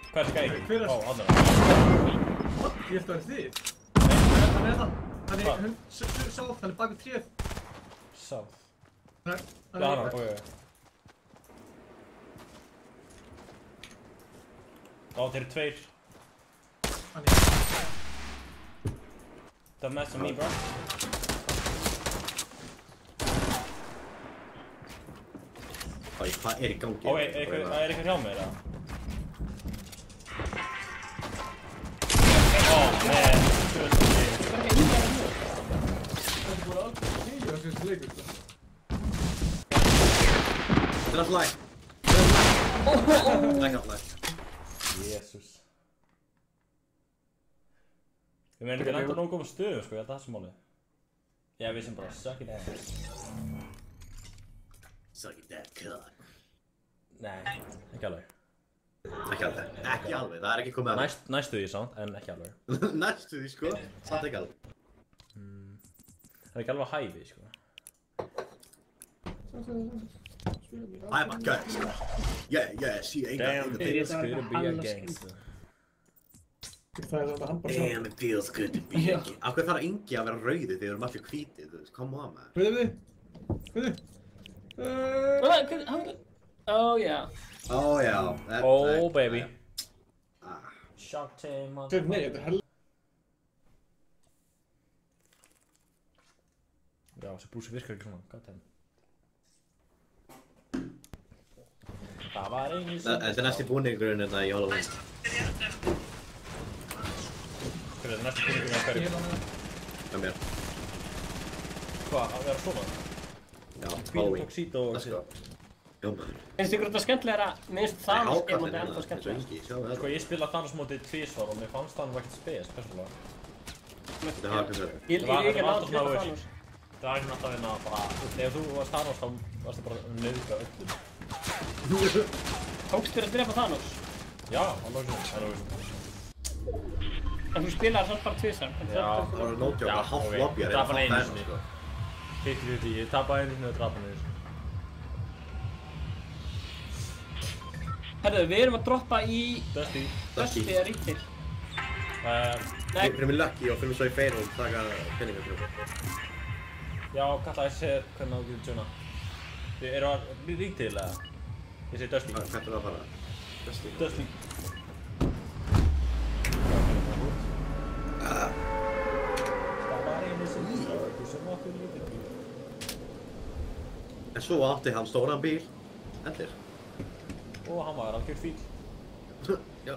Hvað er þessi gæði? Hver er- Ó, aðra. What? Ég held að það er þið. Nei, Hann er það. Hann Hvað? er sátt, hann er bak við tréð. South. Hann er... Já, hann, ok. Já, þeir eru tveir. Hann er... Don't mess with me, bro. Æ, hvað er í gangi? Ó, það er eitthvað hjá mér, eða? Ó, nei. Það er búin að aldrei heilir að þessi leikur, sko. Þetta er alltaf læg. Þetta er alltaf læg. Jésús. Við meðum ekki að landa nógu góðum stöðum, sko, ég held að það sem málið. Já, við sem bara suck it ass. Suck it that cock. Nei, ekki alveg. Ekki alveg. Ekki alveg, það er ekki komið að Næstu því samt, en ekki alveg. Næstu því, sko. Samt ekki alveg. Það er ekki alveg á hæfi, sko. I'm a gangster. Yeah, she ain't got Damn, anything. it feels good to be a gangster. Það er þetta hann bara svo. Damn, it feels good to be a gangster. Af hverju þarf Ingi að vera rauði þegar við erum allir hvítið, þú veist, come on, man. Við. Oh, yeah. Ó, já. Oh, baby. Ah. Shark Tank, man. Nei, þetta er hell... Já, þessi brúsi virkar ekki svona, goddammit. Það var einu sem... Þetta er næsti búningurinn þetta í Halloween. Hver er það næsti búningurinn á hverju? Hjá mér. Hvað, að vera svona? Já, Hvítum Halloween. tuxedo og... Let's go. Já, maður. Finnst ykkur þetta skemmtilegra? Minnst Thanos er mútið ennþá Eins og skemmtilegra. Ingi, sjáum við Sko, þetta. ég spila Thanos mótið tvísvar og mér fannst Thanos ekkert spes, persónulega. Þetta er hvað sér. Ég er ekki að láta svona þetta over. Thanos. Það var ekki alltaf vinna bara... Þegar þú varst Thanos þá varst það bara að nauðga öllum. Tókst þér að drepa Thanos? Já, alveg svona. En þú spilaði samt bara tvisar. Já. Það var nótjók að hálf lobby að reyna að Drapa hann fá einu þeim, sinni. sko. 50-50, ég tapaði einu sinni og drapa hann einu sinni. Herðu, við erum að droppa í Dusty. Dusty eða Retail. Nei, Fyrir mig Lucky og fyrir mig svo í Feir og taka peningar fyrir. Já, kalla ég sé hvernig þú getur tjóna. Þið eru að Retail eða? Ég segi Dusty. Hvað er það að fara? Dusty. Dusty. Það var einu sinni strákur sem okkur lítið bíl. En svo átti hann stóran bíl. Allir. Og hann var algjör fíl. Já.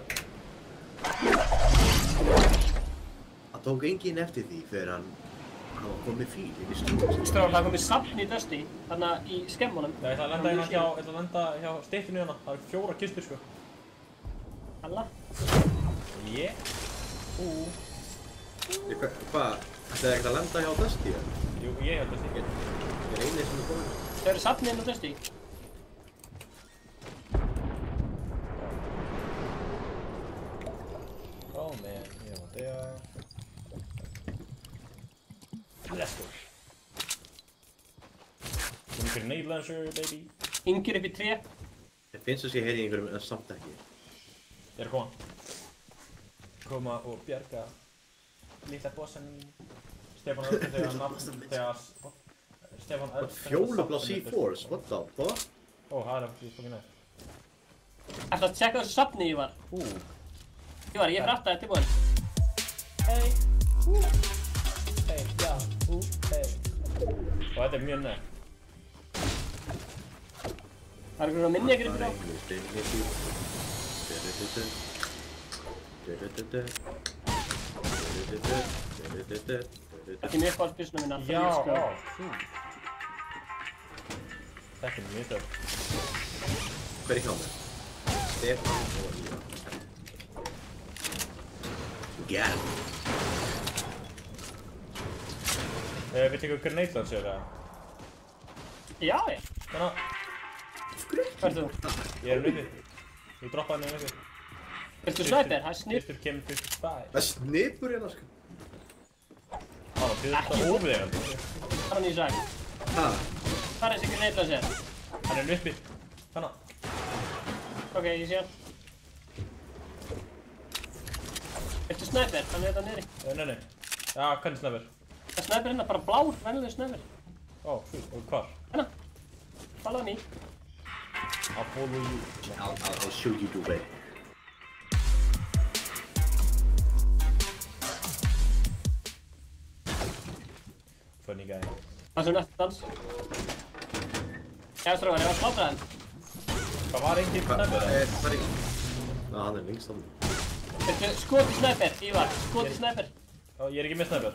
Það tók enginn eftir því þegar hann var komið fíl inn í stúdíu. Strákar, það komið safn í Dusty, þarna í skemmunum. Já, ég ætla að lenda hjá stikkinu hérna. Það eru 4 kistur sko. Alla. Yeah. Hvað? Ætlaði ekkert að lenda hjá Dusty? Jú, ég held Dusty. Ég er einið sem er komin. Þau eru safnið inn á Dusty. Oh man, ég var það. Let's go. Komum fyrir Neilancer, baby. Yngir upp í 3. Ég finnst þess að ég heyri í einhverjum en samt ekki. Ég er að koma. Koma og bjarga litla bossan í Stefán Örn þegar Stefán Örn Fjólublá C4s, what the fuck? Ó, það er ekki fokkin nefn. Ætla að tjekka þessu safni, Ívar. Ívar, ég er fyrir aftan, tilbúinn. Hey, hey, já, hey. Og þetta er mjög nefn. Það er einhverjum að minni ekkert upp á. Þetta er mér uppáhaldsbyssuna mína. Já, á, þú. Þetta er mjög dörr. Hver er hjá mér? Stefán og Ívar. Gæl. Við tekum grenade launcher eða? Já, já. Þannig að Hvað ert þú? ég er uppi. Ég droppaði henni uppi. Ertu sniper? Það er snip. Fyrstur kemur fyrstur spæ. Það er snipur hérna sko. Á, þið er þetta óviðegandi. Það er hann í sæk. Ha? Það er þessi grenade launcher. Hann er uppi. Þannig að. Ok, ég sé hann. Ertu sniper? Hann er þetta niðri. Nei, nei. Já, hvernig snæfur? Það er sniper hérna, bara blár, venjuleg sniper. Ó, þú, og hvar? Hérna. Follow me. I'll follow you. I'll show you the way. Funny guy. Það sem nætti dans. Já, strákar, ég var að slátra þeim. Hvað var enginn snæfur eða? Hvað er hann er lengst af mig. Ertu skoti sniper, Ívar, skoti sniper. Ó, ég er ekki með snæfur.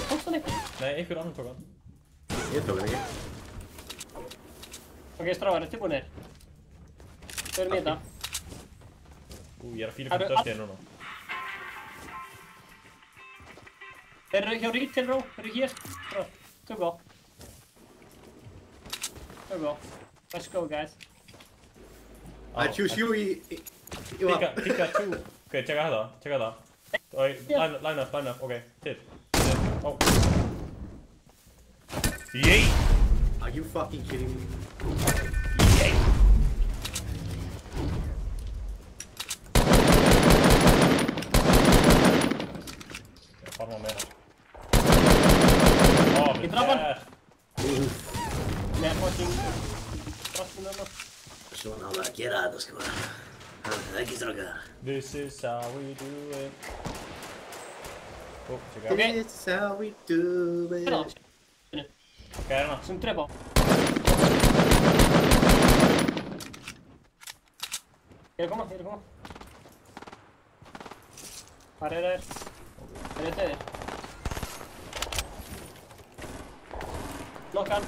Tókst hann ekki? Nei, einhver annan tók hann. Ég tók hann ekki. Ok, strákar, er tilbúinir? Þau erum í þetta. Ég er að fíla fyrir dörstið núna. Þeir eru hjá retail row, þeir eru hér. Tökum á. Tökum á. Let's go, guys. I choose you Ívar. Kíkja, tú. Ok, tjekka þetta, tjekka þetta. Oi, line up, ok, til. Ó. Yey! Are you fucking kidding me? Yey! Ég fann maður meira. Ó, Ég draf hann. Úff. Með fucking drastum þarna. Svona á það að gera þetta sko. Það er ekki strákar. This is how we do it. Ó, tjekka. Ok. This is how we do Hérna á. it. Hvað er hérna? Sem drepa á. Ég er að koma, ég er að koma. Hvar eru þeir? Þeir eru þeir. Nokkan.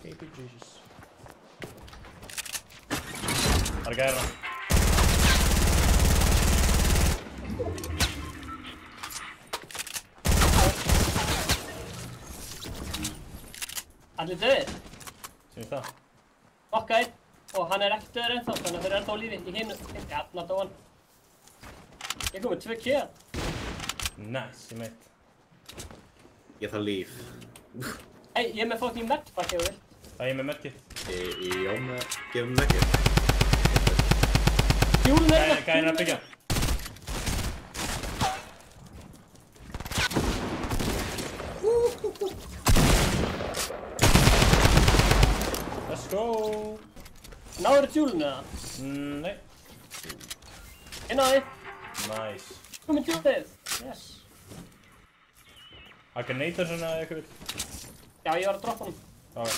Baby Jesus. Það er gæðina. Allir döðir. Sýnist það? Nokka einn. Og hann er ekki döður ennþá, þannig að þeir eru ennþá á lífi. Í hinu. Já, nátt á hann. Ég kom með 2 kill. Nice, ég meit. Ég þarf líf. Hey, ég er með fucking medpack ef þú vilt. Það er með medkit. Já, gefum það ekki. Hjúlun er Gæðin er að byggja. Let's go! Náður þú hjúlun eða? Nei. Inn á því. Nice. Kom með hjúlið. Yes. Að grenada svona eða eitthvað vill. Já, ég var að droppa hann. Ok.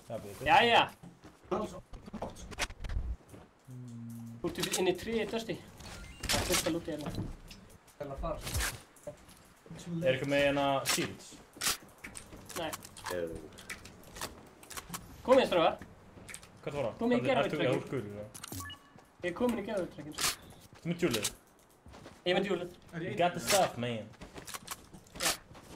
Það byrði. Jæja. Það er svo. Þú ert inn í 3 dösti. Það er fullt að lúti hérna. Það er að fara. Er eitthvað með hérna shields? Nei. Komið. Komið strákar. Hvað var það? Komið í gerðvittrekkinn. Ertu gul? Ég er komin í gerðvittrekkinn. Þú með júlið? Ég er með hjúlið. You got the stuff, man.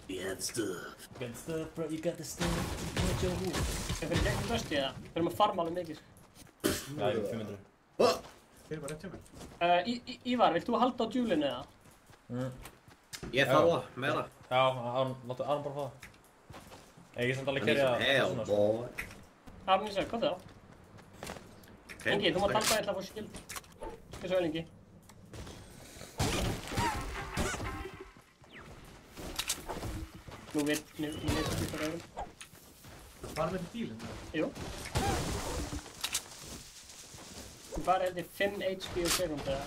Yeah, stuff. You got the stuff, bro. You got the stuff. You got your wood. Ég fyrir gegnum dösti eða? Við erum að farma alveg mikið. Já, ég er 500. Þeir eru bara rétt hjá mér. Ívar, vilt þú halda á hjúlinu eða? Ég þarf það, meira. Já, láttu Aron bara fá það. Ég samt alveg kerja Hell, boy. Aron, ég segi, hvað það á? Ingi, þú mátt halda, ég ætla að fá skild. Skal svo vel, Ingi. Nú veit ég ekki hvað það er. Var með dílinn? Jú. Þú bara held ég 5 HP á sekund eða.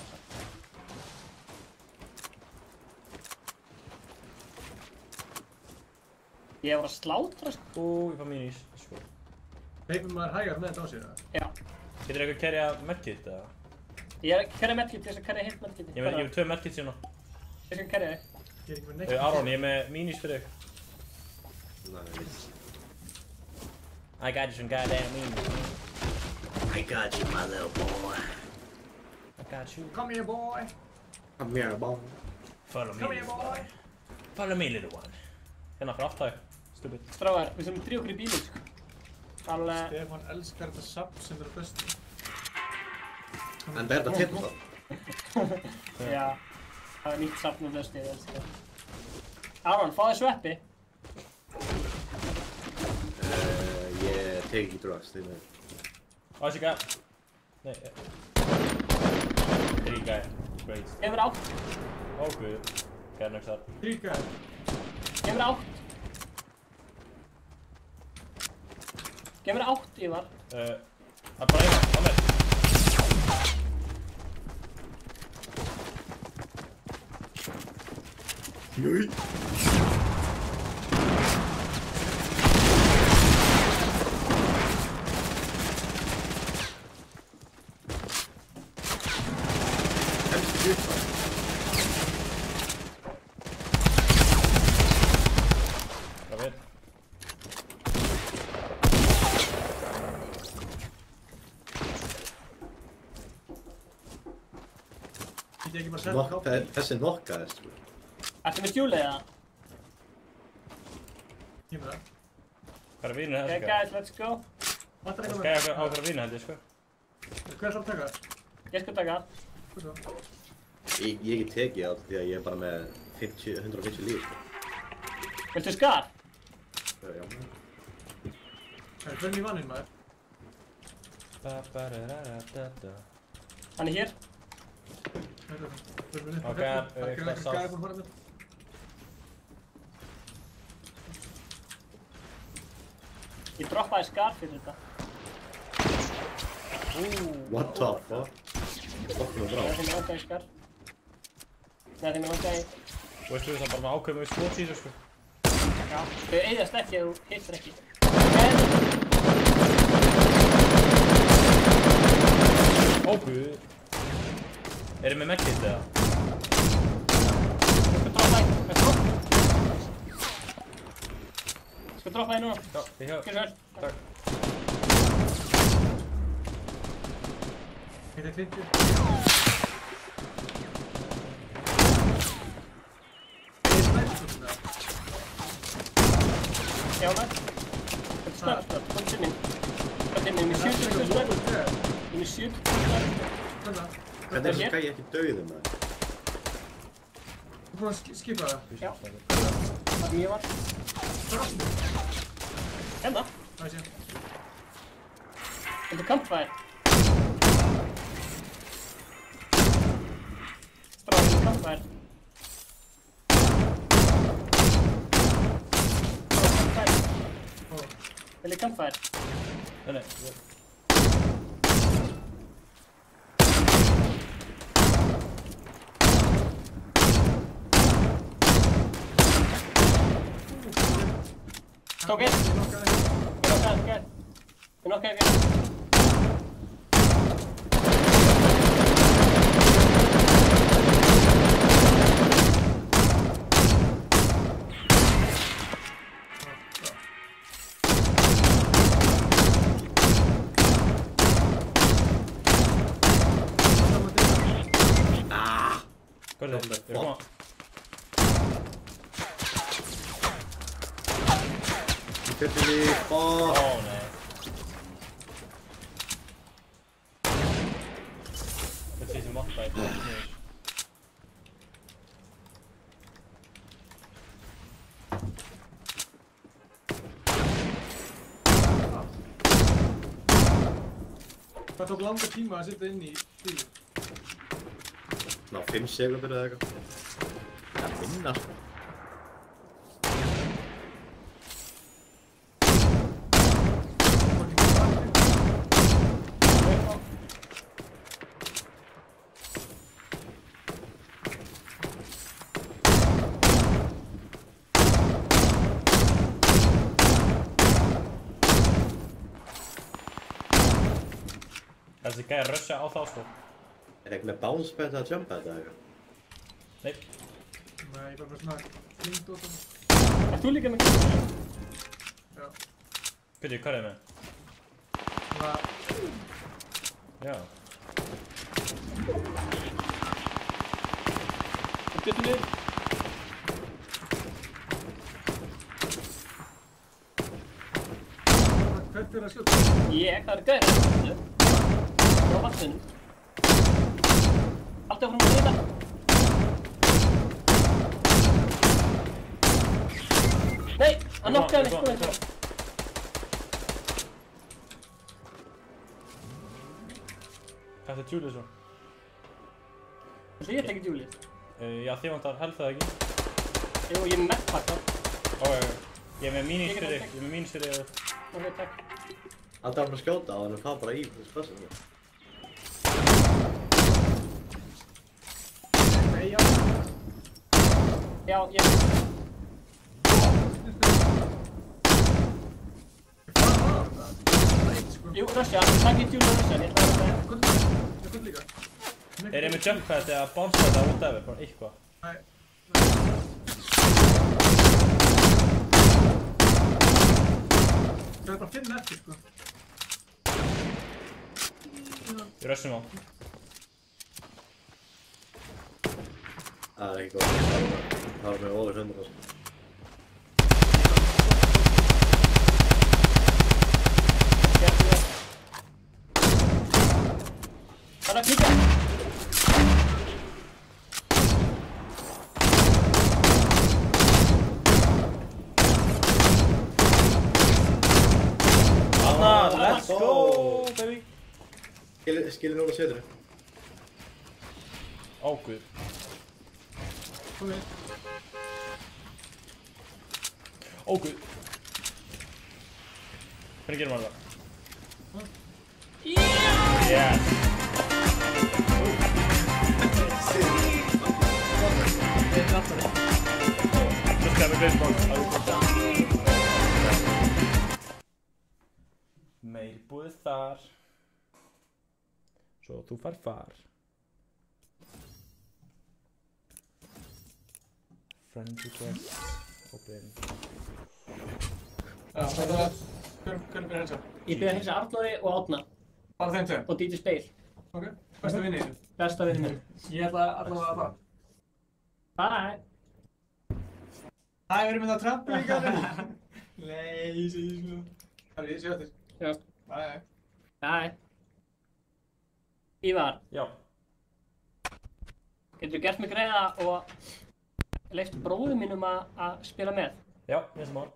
Ég var að slátra, sko. Ég fá mínís, sko. Hleypur maður hægar með þetta á sér, eða? Já. Getur eitthvað að kerja medkit, eða? Ég er að kerja medkit, ég skal kerja hitt medkiti. Ég hef 2 medkit síðan. Ég skal kerja þig. Ég er ekki með neitt. Aron, ég er með mínís fyrir þig. Nice. I got you some goddamn mínís. I got you, my little boy. I got you. Come here, boy. Come here, boy. Follow me, Come here, little boy. one. Follow me, little one. Hérna fyrir aftæk. Stupid. Stráðar, við þurfum að drífa okkur í bílinn, sko. Alveg... Stefán elskar þetta safn sem er bestu. En það er þetta til það. Já. Það er nýtt safn með flöstu, ég elskar það. Aron, fá þér sveppi. Ég tek ekki drugs, því með. Þessi gæ. Nei, Three guy. Great. Gefur 8. Ó, guð. Hvað next þar? Ríka. Gefur 8. Gefur 8, Ívar. Það er bara eina, á mér. Júi. Hvað veit? Get ég ekki bara sett Þessi nokkaðist, sko. Ertu með stjúlið, eða? Ég með það. Hvað er vínir þessi Okay, gæ? guys, let's go. Vantar Þessi eitthvað gæ á okkur vínir held ég, sko. Hver er svo að taka? Ég skal taka. Hvað svo? Ég get tekið það því að ég er bara með 150 líf, sko. Viltu skar? Já. Hvernig í vanninn, maður? Hann er hér. Ok, Það er hvað ekki sá? skæði búin að fara með. Ég droppaði skar fyrir þetta. What the fuck? Stokknum Það brá. er þeim að langaði skar. Það er þeim að langaði... Þú veist, þú veist, það bara með ákveðum við skot í þessu, sko. Já. Þau eyðast ekki ef þú hittir ekki. Ó, guð. Er ég með medkit, eða? Ég skal droppa þig. Ég skal droppa þig núna. Já, ég hjá. Gjörðu vel. Takk. Ég tek 50. Ég er snæpstum það. Já, maður. Þetta er snöggspöld. Kom til mín. Kom til mín. Ég er með 70 snöggspöld. Ég er með 70 snöggspöld. Hvernig? Hvernig er þessi gæi ekki dauðið, maður? Þú búinn að skipa það? Já. Það er mjög var. Frástum. Hérna. Það er sér. Þetta er campfire. Stráðum við campfire. Campfire. Vil ég campfire? Nei, nei. Tók einn. Ég nokkaði. Ég nokkaði einn. Hvað er þetta? Eru koma? Fyrir líf, Ó, nei. Þetta er sem matta í bóðinu. Það tók langa tíma að setja inn í bílinn. Ná, 5 sekundur eða eitthvað. Það minna, sko. Þessi gæði að rusha á þá sko. Er eitthvað með bounce pad að jumpa þetta eitthvað? Nei. Nei, ég bara með svona flint og svona. Ert þú líka með kemur? Já. Byrju, hvað er með? Svona... Já. Getur við? Hvert er að skjóta? Það er gæðir. Á vatninu. Alltaf frá að líta. Nei, hann nokkaði mig sko eins og. Hvað er Julius svo? Þessi ég tekið Julius. Já, þið vantar health eða ekki? Jú, ég er með medpakka. Ég er með mínus fyrir þig. Ok, takk. Alltaf hann að skjóta á hann og fá bara í þessu spössum. Nei, já. Já, ég... Jú, Russia, takk í Julius Russia, ég ætla að það. Ég gull líka. Er ég með jump pad eða bounce pad eða whatever, bara eitthvað? Nei. Það er bara 5 eftir, sko. Ég rushum á. Það er ekki góð. Það var með over 100%. Það er að kíkja. Let's go, baby! Skilur núna seturinn. Ó, guð. Kom við. Ó, guð. Hvernig gerum maður það? Yes! Just got a baseball. Meir búið þar. Svo þú far. Friend request. Open. Já, það er það. Hvernig byrja að hilsa? Ég byrja að hilsa Arnóri og Átna. Bara þeim tveim? Og DJ Speil. Ok. Besta vinni í þessu? Besta vinni minn. Ég ætla allavega að það. Bye! Hæ, við erum með það trampolíkar. Nei, ég sé sko. Það er ég sé eftir. Já. Bye. Bye! Ívar, Já. getur gert mig greiða og leyft bróður mínum að spila með? Já, ég sem hann.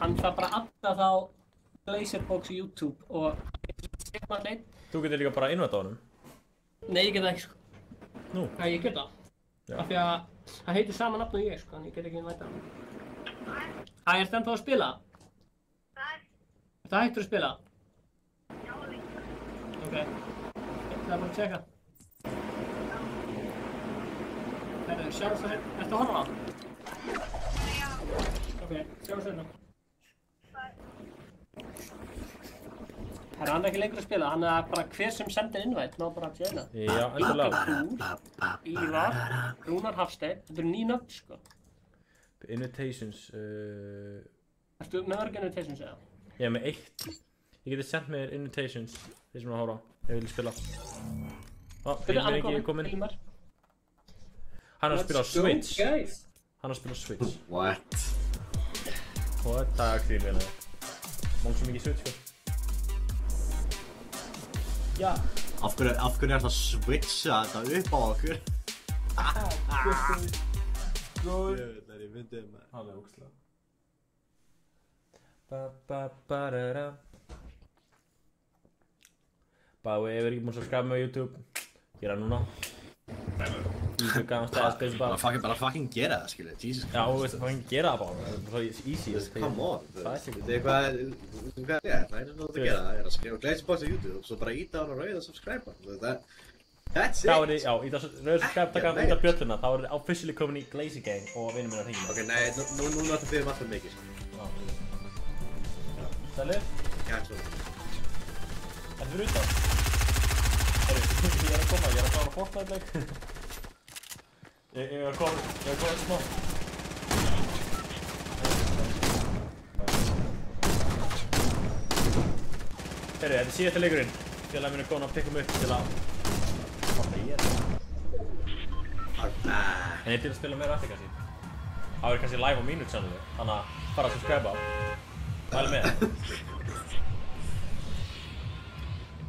Hann þarf bara að adda þá Glazerbox YouTube og setja hann einn. Þú getur líka bara innvætt á honum. Nei, ég get það ekki sko. Nú? Já, ég get það. Já. Af því að það heitir sama nafn og ég sko, en ég get ekki innvætt á hann. Hæ, ertu ennþá að spila? Ertu hættur að spila? Já, líka. Ok. Það er bara að tjekka. Herru, sjáumst það hérna. Ertu að horfa á? Já. Ok, sjáumst hérna. Herru, hann er ekki lengur að spila, hann er bara hver sem sendir invite, má bara að tjena. Já, endilega. Ívar, Rúnar Hafsteinn, þetta eru 9 nöfn sko. Invitations, Ertu með örg invitations eða? ég er með 1. Ég geti sendt mér invitations, þeir sem er að horfa, ef ég vil spila. Ó, Hilmar er ekki kominn. Hilmar. Hann er að spila á Switch. Guys. Hann er að spila á Switch. What? What? Takk því, meina. Móng svo mikið Switch, sko. Já. Af hverju er það að switcha þetta upp á okkur? Góð. Ég veit það, ég myndið með. Hann er ógeðslega. Ba-ba-ba-da-da. Bái, ef ekki búinn að subscribe mig á YouTube, gera það núna. YouTube gafan stæða space bar. Bara fucking gera það, skilja, Jesus Christ. Já, þú veist, fucking gera það bara. Það er svo easy. Come on, Það er ekki. þetta er eitthvað er rétt, það er svona að gera það, er að skrifa Glazerbox á YouTube og svo bara íta á hann og rauða subscribe-a. That's Þá er it! þið, já, í það rauður subscribe taka út af bjölluna, þá er þið officially komin í Glazy Gang og vinnum minna hringina. Ok, nei, núna ætlum við alltaf mikið, sko. Sælir? Gæt svona. Ertu fyrir utan? koma, ég er að klára Fortnite leik. Ég er að klára smá. Herri, þetta er síðasta leikurinn. Félagið minn er góðan að pikka mig upp til að... Hvað það ég er? En ég til að spila meira eftir kannski. Það verður kannski live á mínu channelu, þannig að fara að subscribe á. Mæli með.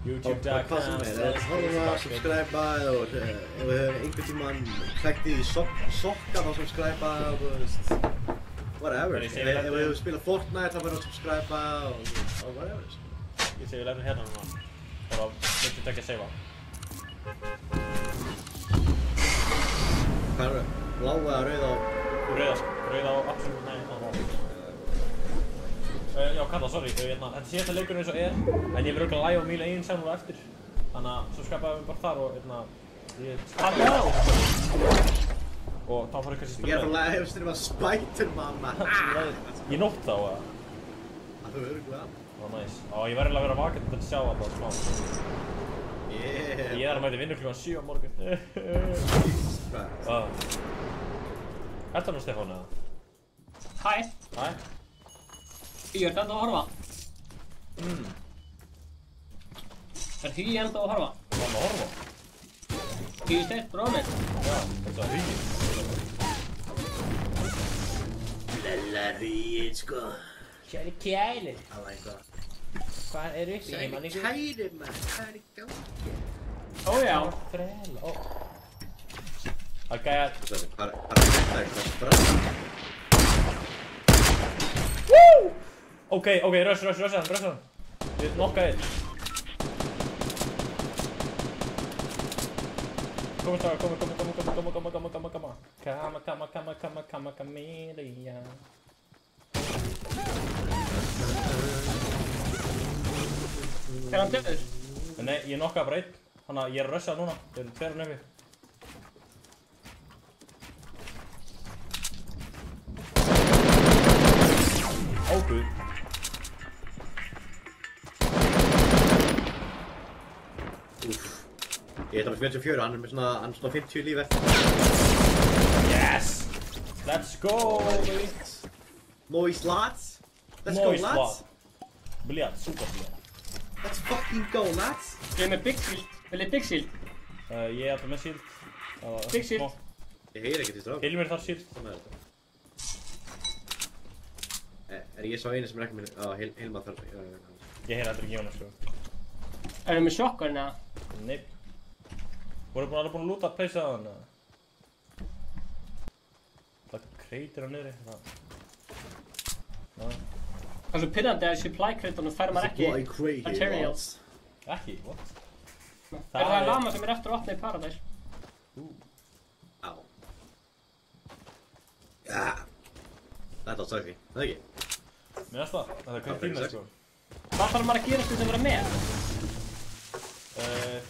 YouTube.com. Hvað sem er, horfa, subscribe og ef við höfum einhvern tímann klækt í sokka þá subscribe og whatever. Ef við höfum spilað Fortnite þá verðum við subscribe og whatever. Ég segi við lefum hérna núna. Bara myndi ekki að seifa. Hvað er það? Bláa eða rauða á? Rauða á absolutt, nei, það var. Já, Kalla, sorry, þetta er síðasta leikurinn eins og er, en ég verður örugglega live á mínu eigin channel á eftir. Þannig að subscribe-aðu mig bara þar og ég og þá fara kannski Ég er að live streama Spider-Man. Í nótt þá, eða? Það er örugglega. Ó, næs. Ó, ég verður að vera vakandi til að sjá alltaf smá. Ég er að mæti vinnu klukkan 7 á morgun. Hvað? Ertu nú Stefán eða? Hæ. Hæ? Ég er enda að horfa. Er Hugi enda að horfa? Hvað er að horfa? Hugi Steinn, bróðir minn. Já, þetta er Hugi. Lella Huginn sko. Kæri kælir. I like that. Hvað er uppi heima líka? Kæri maður, hvað er í gangi? Ó já. Frela, ó. Það gæja... Hvað er þetta? Hvað er Woo! Ok, rush hann. Við nokka einn. Kom strákar, kom. Kamília. Er hann döður? Nei, ég nokkaði bara einn. Þannig að ég er að rusha núna. Þeir eru tveir uppi. Ó, guð. Ég er það með 44, hann er svona 50 líf eftir. Yes! Let's go, baby! Moist lads! Let's go lads! Biljard, super biljard. Let's fucking go lads! Ég er með Big Shield. Vil ég Big Shield? Ég er alltaf með shield. Big shield. Ég heyr ekkert í strák. Hilmir þarf shield. Svona er þetta. Er ég sá einu sem er ekki með Hilma þarf? Ég heyr heldur ekki Jónas, sko. Erum við sjokkarinn eða? Nei. Voru alveg búin að lúta að pleysa á hann, eða? Það kreitir á niðri, það. Það er svo pirrandi að í supply crate-unum fær maður ekki materials. Ekki? What? Er það lama sem er eftir að opna í Paradise? Á. Já. Þetta var sexy, það ekki? Mér finnst það. Þetta er kveikt tíma, sko. Hvað þarf maður að gera til þess að vera með?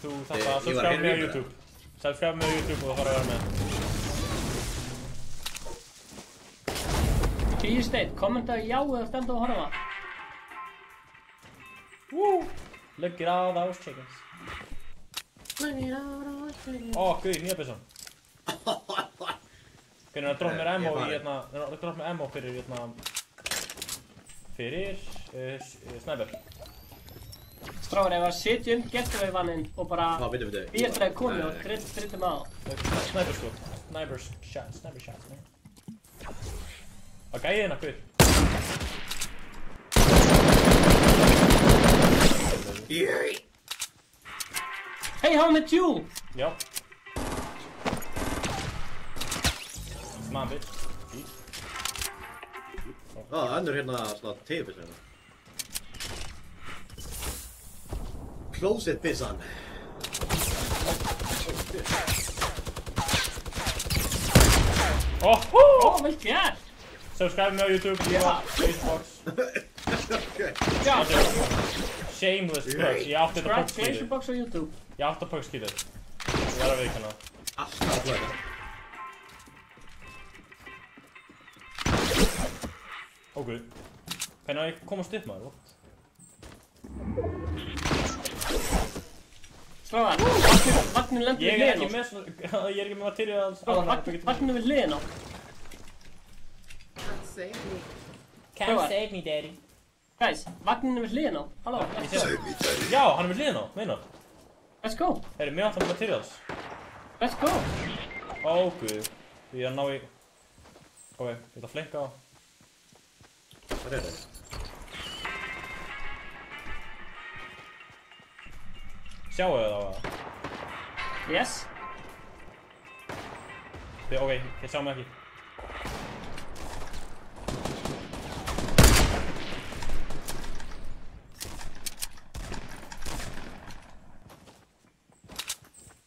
Þú þarf að subscribe mig á YouTube. Subscribe mig á YouTube og það fara að vera með. Hugi Steinn, kommentaðu já eða stendu að horfa. Woo! Look at all those chickens. Ó, guð, nýja byssan. Hvernig er að droppa mér ammo í hérna... Það er að droppa mér ammo fyrir hérna... Fyrir... Sniper. Stráður, ef að setja getaway-vanninn og bara... Bitu. Ég eftir að komi og drittum á. Sniper sko. Sniper shots, man. Það gæði hérna, guð. Hey, how met you? Já. Come on, bitch. Önnur hérna svona tegubyssu hérna. Close it, byssan. Vel gert! Subscribe mig á YouTube, Facebook. Já! Shameless plugs, ég átti þetta pugskýtið. Glazerbox á YouTube. Ég átti þetta pugskýtið. Ég verð að viðurkenna það. Alltaf að blöða. Ó guð. Hvernig á ég komast upp maður, what? Stráðar, vagnin lendur Ég við er hliðina. ekki með svona, ég er ekki með materials. Stráðar, vagnin við hliðina. Can't save me, daddy. Guys, vagnin við hliðina. Halló, let's go. Já, hann er við hliðina á, meinar. Let's go. Herri, mér vantar materials. Let's go. Ó, guð. Ég er að ná í... Ok, ég ætla að flinka á. Hvað er það? Sjáu þið það? Yes. Ok, þið sjá mig ekki.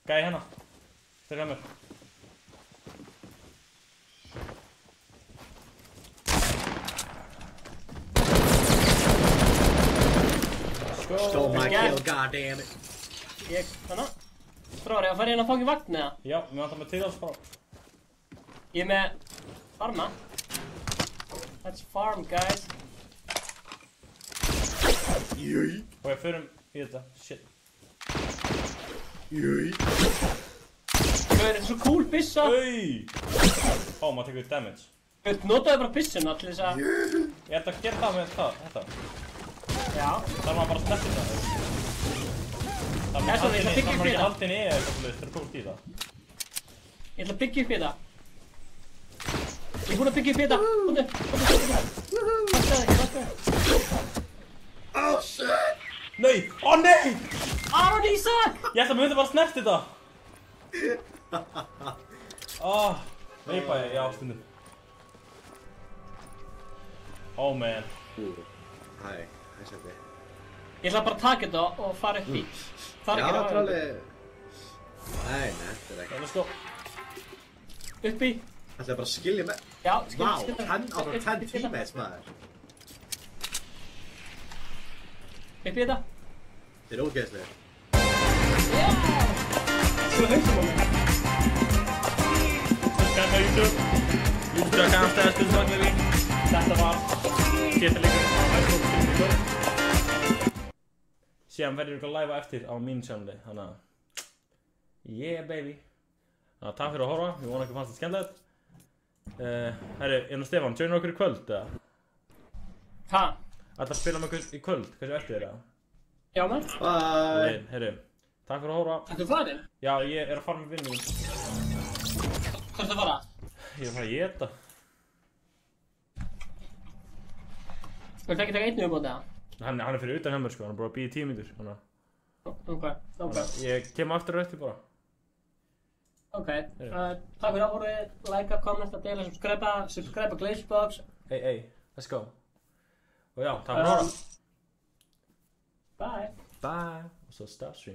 Gæi hérna. Þeir hjá mér. Stole my kill, goddammit. Þannig. Stráðar, ég að fara inn að fá ekki vagn eða? Já, mér vantar materials bara. Ég er með farma. Let's farm, guys. Jöi. Ok, förum í þetta. Shit. Jöi. Þetta er svo cool byssa. Auj! Ó, maður tekur damage. Notaðu bara byssuna til þess að... Ég ætla að gera það með þetta. Já. Það er maður bara að sleppa þetta. Það er Já, svo ég ætla að byggja upp ekki þetta. haldin í eða eitthvað fyrir að komast í það. Ég ætla að byggja upp þetta. Ég er búinn að byggja upp þetta. Komdu. Oh shit! Nei! Ó nei! Aron Ísak! Ég ætla að myndi bara að snerta þetta. Veipa ég, já, stundum. Oh man. Hæ, setti. Ég ætla bara að taka þetta og fara upp í. Já, það er alveg... Nei, þetta er ekki. Let's go. Upp í. Það er bara að skilja með... Já, Vá, 10 out of 10 teammates, maður. Upp í þetta. Þeir eru ógeðslegir. Svo hausum á mig. Subscribe á YouTube. YouTube.com/Guðsvagn. Þetta var Getaleikur á iPhone. Síðan verður ykkur live eftir á mín channeli, þannig að... Yeah, baby. Þannig að takk fyrir að horfa, ég vona ekki fannst þetta skemmtilegt. Herri, Stefán, joinur okkur í kvöld, eða? Hæ? Ætla að spila með okkur í kvöld, hversu ertu þér, eða? Já, maður. Bye! Herri, takk fyrir að horfa. Ertu farin? Já, ég er að fara með vinnum. Hvað ertu að fara? Ég er að fara að éta. Viltu ekki taka einnig það? Hann er fyrir utan hjá mér, sko, hann er bara að býja í 10 mínútur, þannig að... Ok. Ég kem aftur og eftir bara. Ok, takk fyrir áhorfið, likea, kommenta, deila, subscribe Glazebox. Hey, let's go. Og já, takk fyrir að horfa. Bye. Bye. Og svo stop stream.